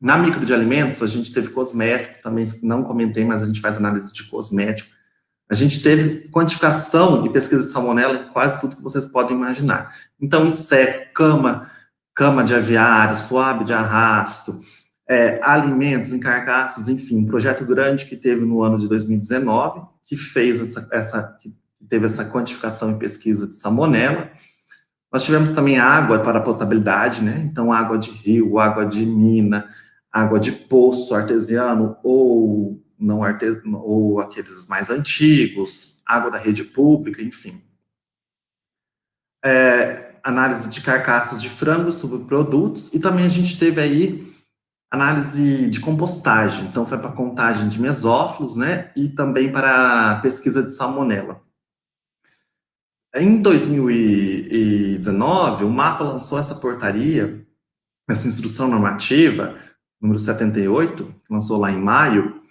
Na micro de alimentos, a gente teve cosmético, também não comentei, mas a gente faz análise de cosmético. A gente teve quantificação e pesquisa de salmonela em quase tudo que vocês podem imaginar. Então, inseto, cama de aviário, suave de arrasto, alimentos em carcaças, enfim, um projeto grande que teve no ano de 2019, que fez que teve essa quantificação e pesquisa de salmonela. Nós tivemos também água para potabilidade, né? Então, água de rio, água de mina, água de poço artesiano ou não artesiano, ou aqueles mais antigos, água da rede pública, enfim. Análise de carcaças de frango, subprodutos, e também a gente teve aí análise de compostagem, então foi para contagem de mesófilos, né, e também para pesquisa de salmonela. Em 2019, o MAPA lançou essa portaria, essa instrução normativa, número 78, que lançou lá em maio,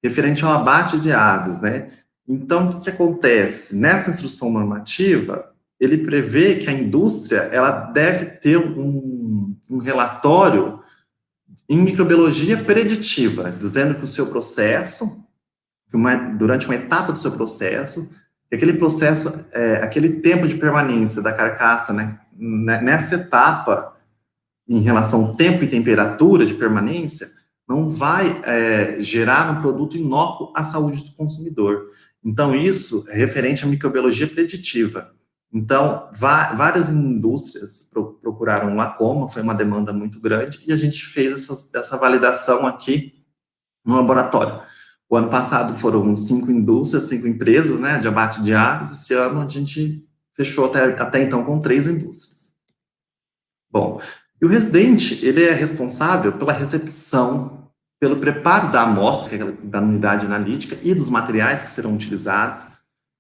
referente ao abate de aves, né? Então, o que acontece? Nessa instrução normativa, ele prevê que a indústria, ela deve ter um relatório em microbiologia preditiva, dizendo que o seu processo, durante uma etapa do seu processo, aquele processo, aquele tempo de permanência da carcaça, né, nessa etapa, em relação ao tempo e temperatura de permanência, não vai gerar um produto inócuo à saúde do consumidor. Então, isso é referente à microbiologia preditiva. Então, várias indústrias procuraram glaucoma, foi uma demanda muito grande, e a gente fez essa validação aqui no laboratório. O ano passado foram 5 indústrias, 5 empresas, né, de abate de aves. Esse ano a gente fechou até então com 3 indústrias. Bom, e o residente, ele é responsável pela recepção, pelo preparo da amostra, da unidade analítica e dos materiais que serão utilizados,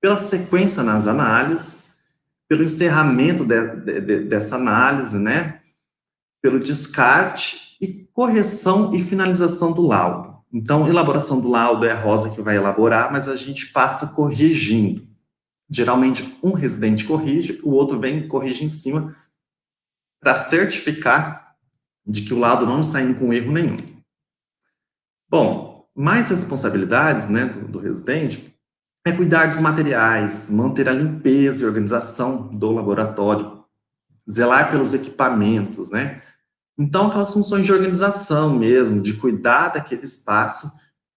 pela sequência nas análises, pelo encerramento dessa análise, né, pelo descarte e correção e finalização do laudo. Então, elaboração do laudo é a Rosa que vai elaborar, mas a gente passa corrigindo. Geralmente, um residente corrige, o outro vem e corrige em cima para certificar de que o laudo não está indo com erro nenhum. Bom, mais responsabilidades, né, do residente é cuidar dos materiais, manter a limpeza e organização do laboratório, zelar pelos equipamentos, né? Então, aquelas funções de organização mesmo, de cuidar daquele espaço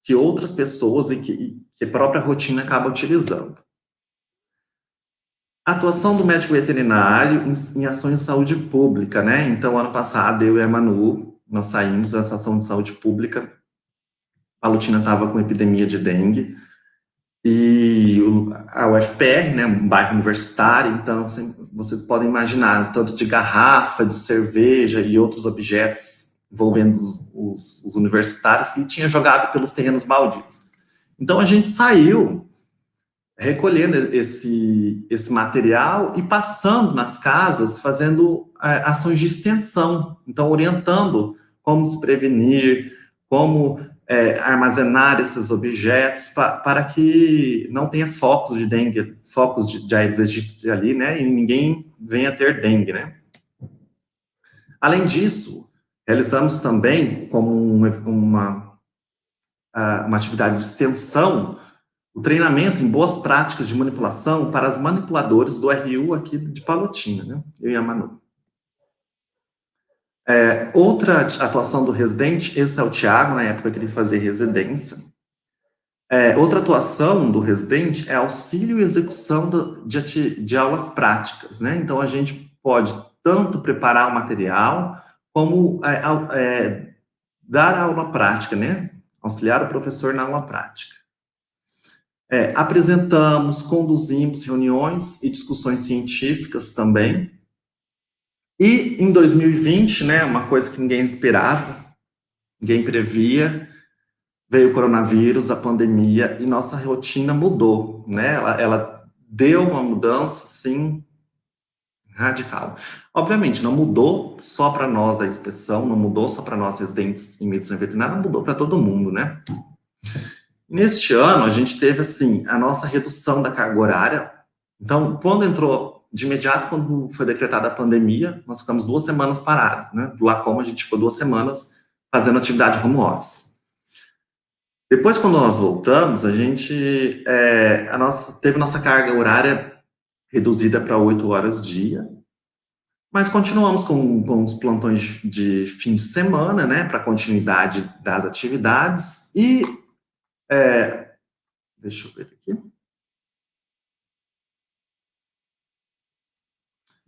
que outras pessoas e que a própria rotina acaba utilizando. A atuação do médico veterinário em ações de saúde pública, né? Então, ano passado, eu e a Manu, nós saímos dessa ação de saúde pública. A Palotina estava com epidemia de dengue. E a UFPR, né, um bairro universitário, então vocês podem imaginar tanto de garrafa, de cerveja e outros objetos envolvendo os universitários que tinha jogado pelos terrenos baldios. Então a gente saiu recolhendo esse material e passando nas casas, fazendo ações de extensão, então orientando como se prevenir, como armazenar esses objetos para que não tenha focos de dengue, focos de Aedes aegypti ali, né, e ninguém venha ter dengue, né. Além disso, realizamos também, como uma atividade de extensão, o treinamento em boas práticas de manipulação para os manipuladores do RU aqui de Palotina, né, eu e a Manu. Outra atuação do residente, esse é o Thiago, na época que ele fazia residência. Outra atuação do residente é auxílio e execução de aulas práticas, né? Então, a gente pode tanto preparar o material, como dar a aula prática, né? Auxiliar o professor na aula prática. Apresentamos, conduzimos reuniões e discussões científicas também. E em 2020, né, uma coisa que ninguém esperava, ninguém previa, veio o coronavírus, a pandemia, e nossa rotina mudou, né? Ela deu uma mudança, assim, radical. Obviamente, não mudou só para nós da inspeção, não mudou só para nós residentes em medicina veterinária, mudou para todo mundo, né? Neste ano, a gente teve, assim, a nossa redução da carga horária. Então, quando entrou, de imediato, quando foi decretada a pandemia, nós ficamos 2 semanas parados, né? Do LACOMA, a gente ficou 2 semanas fazendo atividade home office. Depois, quando nós voltamos, a gente teve nossa carga horária reduzida para 8 horas dia, mas continuamos com os plantões de fim de semana, né, para continuidade das atividades, e deixa eu ver aqui.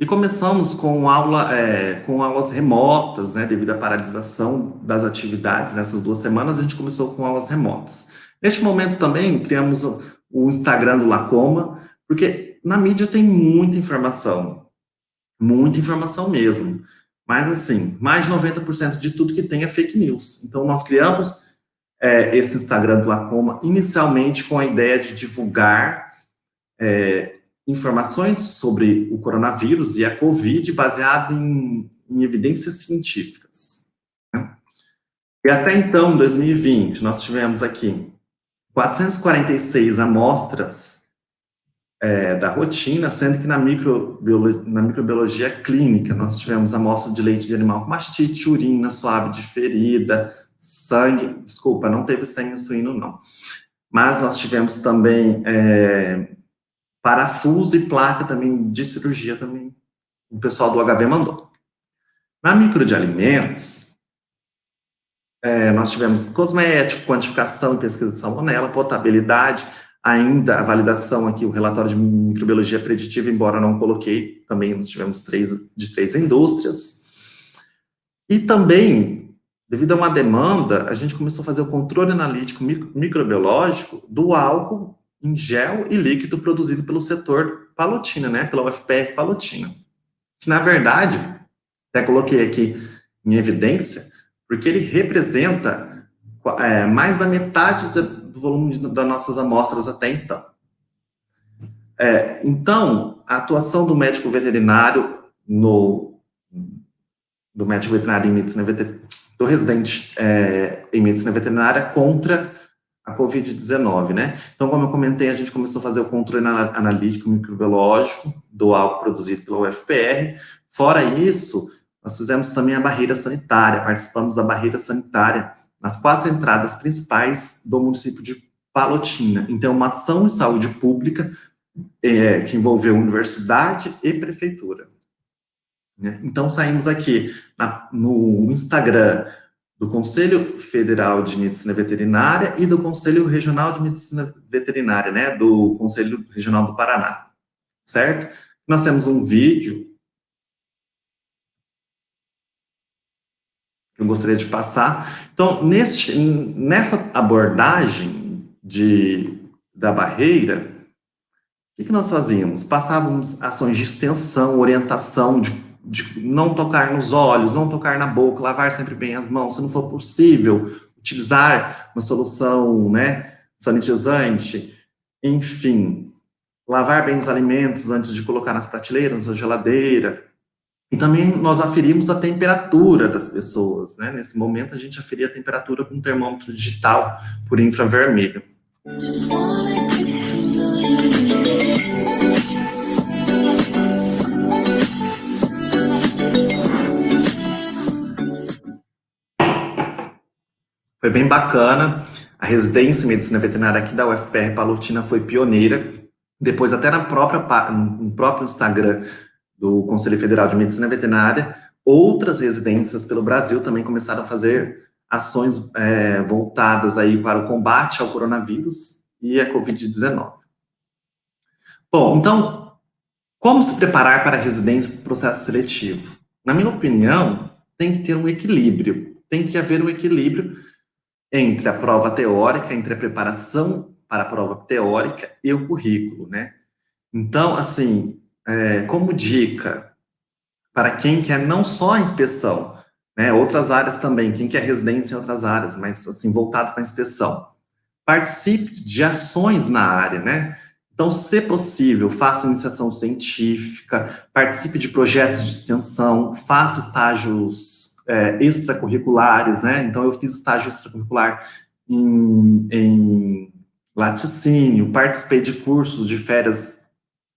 E começamos com aulas remotas, né, devido à paralisação das atividades nessas 2 semanas, a gente começou com aulas remotas. Neste momento também criamos o Instagram do LACOMA, porque na mídia tem muita informação mesmo, mas assim, mais de 90% de tudo que tem é fake news. Então nós criamos esse Instagram do LACOMA inicialmente com a ideia de divulgar informações sobre o coronavírus e a Covid baseado em evidências científicas, né? E até então, em 2020, nós tivemos aqui 446 amostras da rotina, sendo que na microbiologia clínica nós tivemos amostra de leite de animal com mastite, urina suave de ferida, sangue, desculpa, não teve sangue suíno não, mas nós tivemos também parafuso e placa também de cirurgia também, o pessoal do HV mandou. Na micro de alimentos, nós tivemos cosmético, quantificação e pesquisa de salmonela, potabilidade, ainda a validação aqui, o relatório de microbiologia preditiva, embora não coloquei, também nós tivemos 3 indústrias. E também, devido a uma demanda, a gente começou a fazer o controle analítico microbiológico do álcool em gel e líquido produzido pelo setor Palotina, né, pela UFPR Palotina. Que, na verdade, até coloquei aqui em evidência, porque ele representa mais da metade do volume das nossas amostras até então. Então, a atuação do médico veterinário no do médico veterinário em medicina veterinária, do residente em medicina veterinária contra a Covid-19, né? Então, como eu comentei, a gente começou a fazer o controle analítico microbiológico do álcool produzido pela UFPR. Fora isso, nós fizemos também a barreira sanitária, participamos da barreira sanitária nas 4 entradas principais do município de Palotina. Então, uma ação de saúde pública que envolveu universidade e prefeitura. Então, saímos aqui no Instagram do Conselho Federal de Medicina Veterinária e do Conselho Regional de Medicina Veterinária, né, do Conselho Regional do Paraná, certo? Nós temos um vídeo que eu gostaria de passar. Então, nessa abordagem da barreira, o que nós fazíamos? Passávamos ações de extensão, orientação, de não tocar nos olhos, não tocar na boca, lavar sempre bem as mãos, se não for possível, utilizar uma solução, né, sanitizante, enfim, lavar bem os alimentos antes de colocar nas prateleiras, na geladeira. E também nós aferimos a temperatura das pessoas, né? Nesse momento a gente aferia a temperatura com um termômetro digital por infravermelho. Foi bem bacana. A residência em medicina veterinária aqui da UFPR Palotina foi pioneira. Depois, até no próprio Instagram do Conselho Federal de Medicina Veterinária, outras residências pelo Brasil também começaram a fazer ações voltadas aí para o combate ao coronavírus e a Covid-19. Bom, então, como se preparar para a residência para o processo seletivo? Na minha opinião, tem que ter um equilíbrio. Tem que haver um equilíbrio entre a prova teórica, entre a preparação para a prova teórica e o currículo, né? Então, assim, como dica para quem quer não só a inspeção, né, outras áreas também, quem quer residência em outras áreas, mas, assim, voltado para a inspeção, participe de ações na área, né? Então, se possível, faça iniciação científica, participe de projetos de extensão, faça estágios extracurriculares, né? Então, eu fiz estágio extracurricular em laticínio, participei de cursos de férias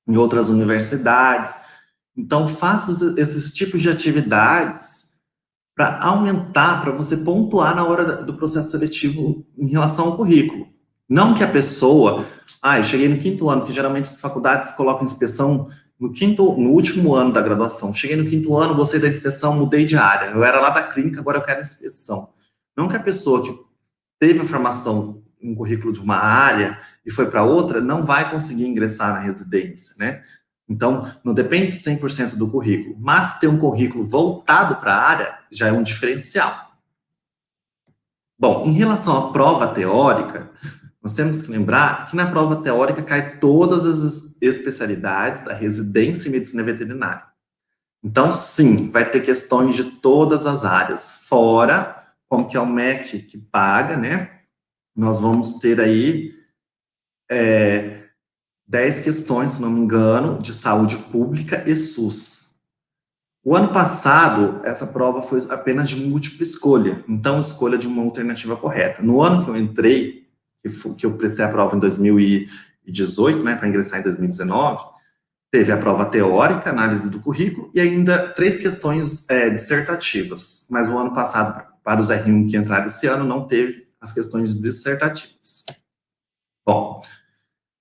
em outras universidades. Então, faça esses tipos de atividades para aumentar, para você pontuar na hora do processo seletivo em relação ao currículo. Não que a pessoa, eu cheguei no 5º ano, porque geralmente as faculdades colocam inspeção no último ano da graduação. Cheguei no 5º ano, gostei da inspeção, mudei de área. Eu era lá da clínica, agora eu quero inspeção. Não que a pessoa que teve a formação em um currículo de uma área e foi para outra, não vai conseguir ingressar na residência, né? Então, não depende 100% do currículo, mas ter um currículo voltado para a área já é um diferencial. Bom, em relação à prova teórica, nós temos que lembrar que na prova teórica cai todas as especialidades da residência em medicina veterinária. Então, sim, vai ter questões de todas as áreas, fora, como que é o MEC que paga, né? Nós vamos ter aí 10 questões, se não me engano, de saúde pública e SUS. O ano passado, essa prova foi apenas de múltipla escolha, então escolha de uma alternativa correta. No ano que eu entrei, que eu prestei a prova em 2018, né, para ingressar em 2019, teve a prova teórica, análise do currículo, e ainda 3 questões dissertativas. Mas o ano passado, para os R1 que entraram esse ano, não teve as questões dissertativas. Bom,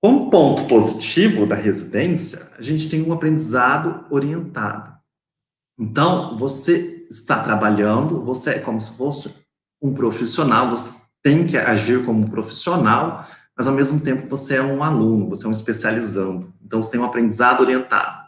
como ponto positivo da residência, a gente tem um aprendizado orientado. Então, você está trabalhando, você é como se fosse um profissional, você tem que agir como um profissional, mas ao mesmo tempo você é um aluno, você é um especializando. Então, você tem um aprendizado orientado.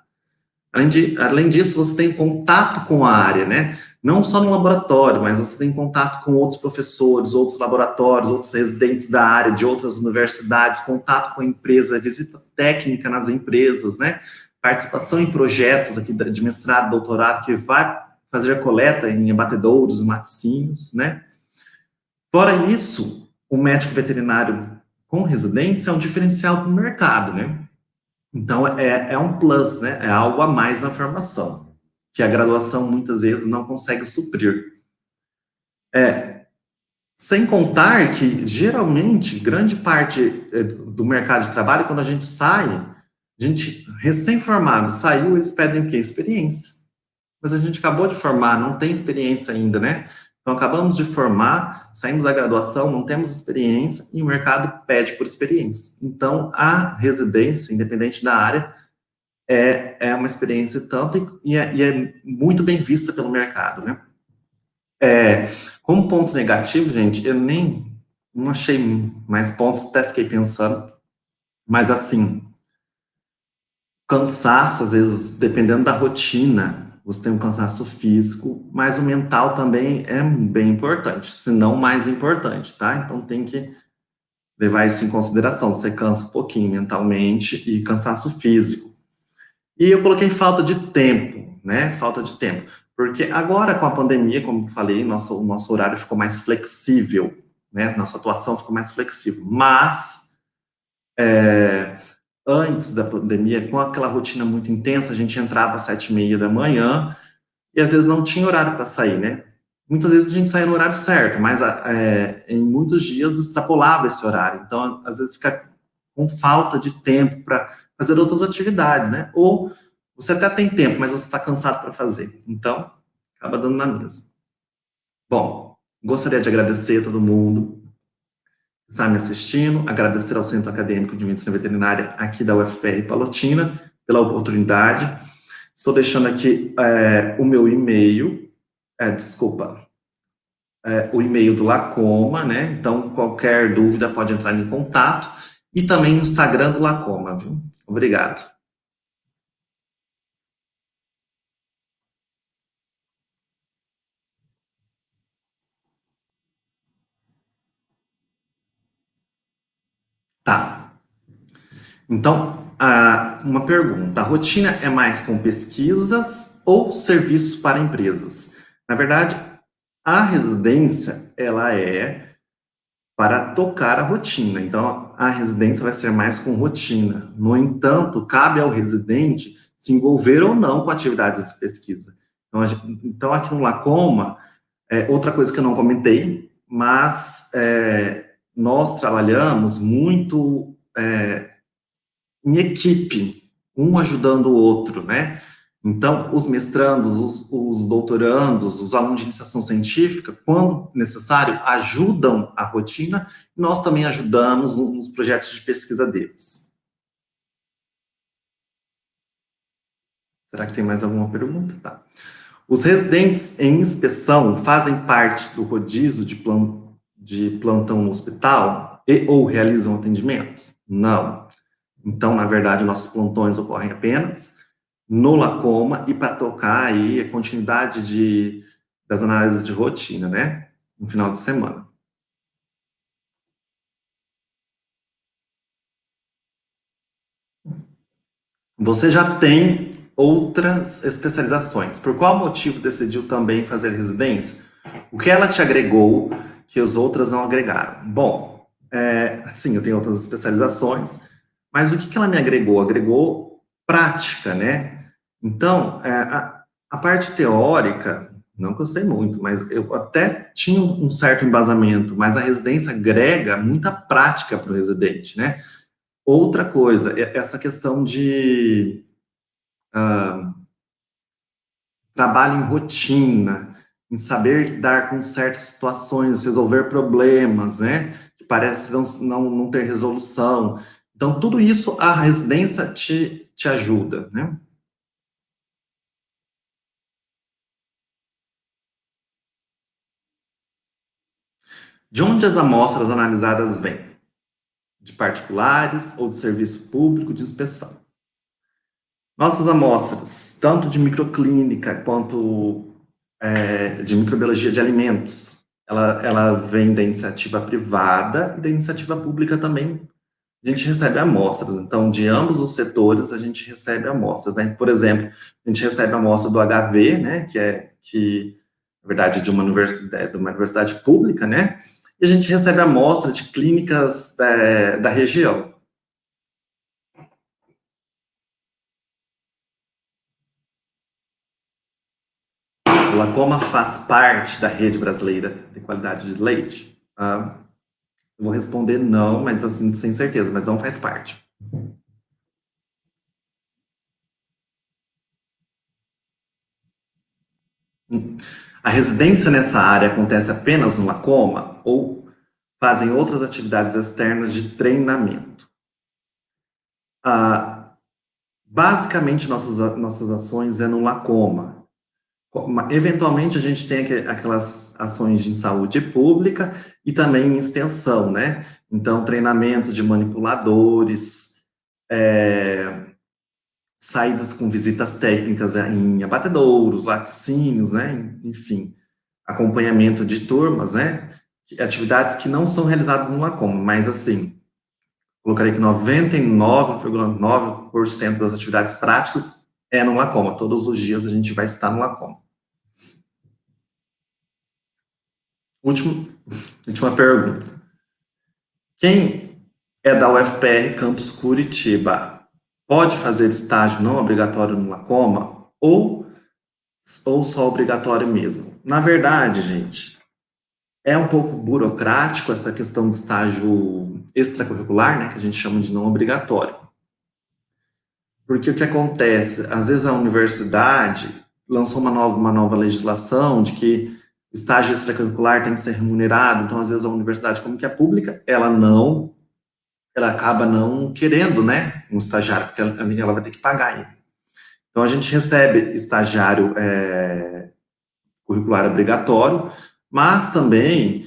Além disso, você tem contato com a área, né? Não só no laboratório, mas você tem contato com outros professores, outros laboratórios, outros residentes da área, de outras universidades, contato com a empresa, visita técnica nas empresas, né? Participação em projetos aqui de mestrado, doutorado, que vai fazer a coleta em abatedouros, maticínios, né? Fora isso, o médico veterinário com residência é um diferencial para o mercado, né? Então, é um plus, né? É algo a mais na formação. que a graduação muitas vezes não consegue suprir. Sem contar que, geralmente, grande parte do mercado de trabalho, quando a gente sai, a gente recém-formado, saiu, eles pedem o quê? Experiência. Mas a gente acabou de formar, não tem experiência ainda, né? Então, acabamos de formar, saímos da graduação, não temos experiência, e o mercado pede por experiência. Então, a residência, independente da área, é uma experiência tanto, e é muito bem vista pelo mercado, né? Como ponto negativo, gente, eu nem não achei mais pontos, até fiquei pensando, mas assim, cansaço, às vezes, dependendo da rotina, você tem um cansaço físico, mas o mental também é bem importante, se não mais importante, tá? Então tem que levar isso em consideração, você cansa um pouquinho mentalmente e cansaço físico. E eu coloquei falta de tempo, né? Falta de tempo. Porque agora, com a pandemia, como eu falei, o nosso horário ficou mais flexível, né? Nossa atuação ficou mais flexível. Mas, antes da pandemia, com aquela rotina muito intensa, a gente entrava às 7h30 da manhã e às vezes não tinha horário para sair, né? Muitas vezes a gente saía no horário certo, mas em muitos dias extrapolava esse horário. Então, às vezes fica com falta de tempo para fazer outras atividades, né? Ou você até tem tempo, mas você está cansado para fazer. Então, acaba dando na mesma. Bom, gostaria de agradecer a todo mundo que está me assistindo, agradecer ao Centro Acadêmico de Medicina Veterinária aqui da UFPR Palotina pela oportunidade. Estou deixando aqui o meu e-mail, o e-mail do Lacoma, né? Então, qualquer dúvida pode entrar em contato. E também no Instagram do Lacoma, viu? Obrigado. Tá. Então, uma pergunta. A rotina é mais com pesquisas ou serviços para empresas? Na verdade, a residência, ela é para tocar a rotina. Então, a residência vai ser mais com rotina. No entanto, cabe ao residente se envolver ou não com atividades de pesquisa. Então, aqui no Lacoma, outra coisa que eu não comentei, mas nós trabalhamos muito em equipe, um ajudando o outro, né? Então, os mestrandos, os doutorandos, os alunos de iniciação científica, quando necessário, ajudam a rotina, e nós também ajudamos nos projetos de pesquisa deles. Será que tem mais alguma pergunta? Tá. Os residentes em inspeção fazem parte do rodízio de plantão no hospital e ou realizam atendimentos? Não. Então, na verdade, nossos plantões ocorrem apenas no Lacoma e para tocar aí a continuidade das análises de rotina, né? No final de semana. Você já tem outras especializações. Por qual motivo decidiu também fazer residência? O que ela te agregou que as outras não agregaram? Bom, sim, eu tenho outras especializações, mas o que ela me agregou? Agregou prática, né? Então, a parte teórica, não gostei muito, mas eu até tinha um certo embasamento, mas a residência agrega muita prática para o residente, né? Outra coisa, essa questão de trabalho em rotina, em saber lidar com certas situações, resolver problemas, né? Que parece não ter resolução. Então, tudo isso a residência te ajuda, né? De onde as amostras analisadas vêm? De particulares ou de serviço público de inspeção? Nossas amostras, tanto de microclínica quanto de microbiologia de alimentos, ela vem da iniciativa privada e da iniciativa pública também. A gente recebe amostras, então, de ambos os setores, a gente recebe amostras, né? Por exemplo, a gente recebe a amostra do HIV, né, na verdade, de uma universidade pública, né, e a gente recebe a amostra de clínicas da região. O Lacoma faz parte da rede brasileira de qualidade de leite? Eu vou responder não, mas assim, sem certeza, mas não faz parte. A residência nessa área acontece apenas no Lacoma ou fazem outras atividades externas de treinamento? Basicamente, nossas ações é no Lacoma. Eventualmente, a gente tem aquelas ações de saúde pública e também em extensão, né? Então, treinamento de manipuladores, saídas com visitas técnicas em abatedouros, laticínios, né? Enfim, acompanhamento de turmas, né? Atividades que não são realizadas no Lacoma, mas assim, colocaria que 99,9% das atividades práticas é no Lacoma. Todos os dias a gente vai estar no Lacoma. Última pergunta. Quem é da UFPR Campus Curitiba pode fazer estágio não obrigatório no Lacoma ou só obrigatório mesmo? Na verdade, gente, é um pouco burocrático essa questão do estágio extracurricular, né, que a gente chama de não obrigatório. Porque o que acontece? Às vezes a universidade lançou uma nova legislação de que o estágio extracurricular tem que ser remunerado, então às vezes a universidade, como que é pública, ela acaba não querendo, né, um estagiário, porque ela vai ter que pagar ele. Então a gente recebe estagiário curricular obrigatório, mas também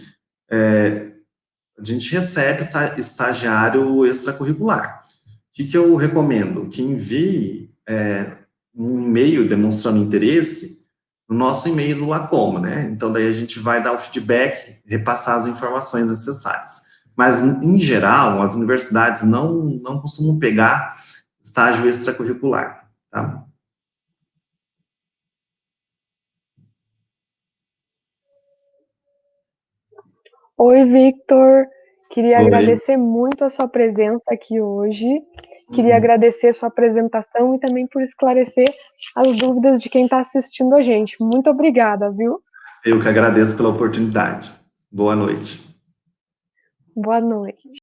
a gente recebe estagiário extracurricular. O que eu recomendo? Que envie um e-mail demonstrando interesse no nosso e-mail do Lacoma, né? Então, daí a gente vai dar o feedback, repassar as informações necessárias. Mas, em geral, as universidades não costumam pegar estágio extracurricular, tá? Oi, Victor. Queria Oi. agradecer muito a sua presença aqui hoje. Queria agradecer a sua apresentação e também por esclarecer as dúvidas de quem está assistindo a gente. Muito obrigada, viu? Eu que agradeço pela oportunidade. Boa noite. Boa noite.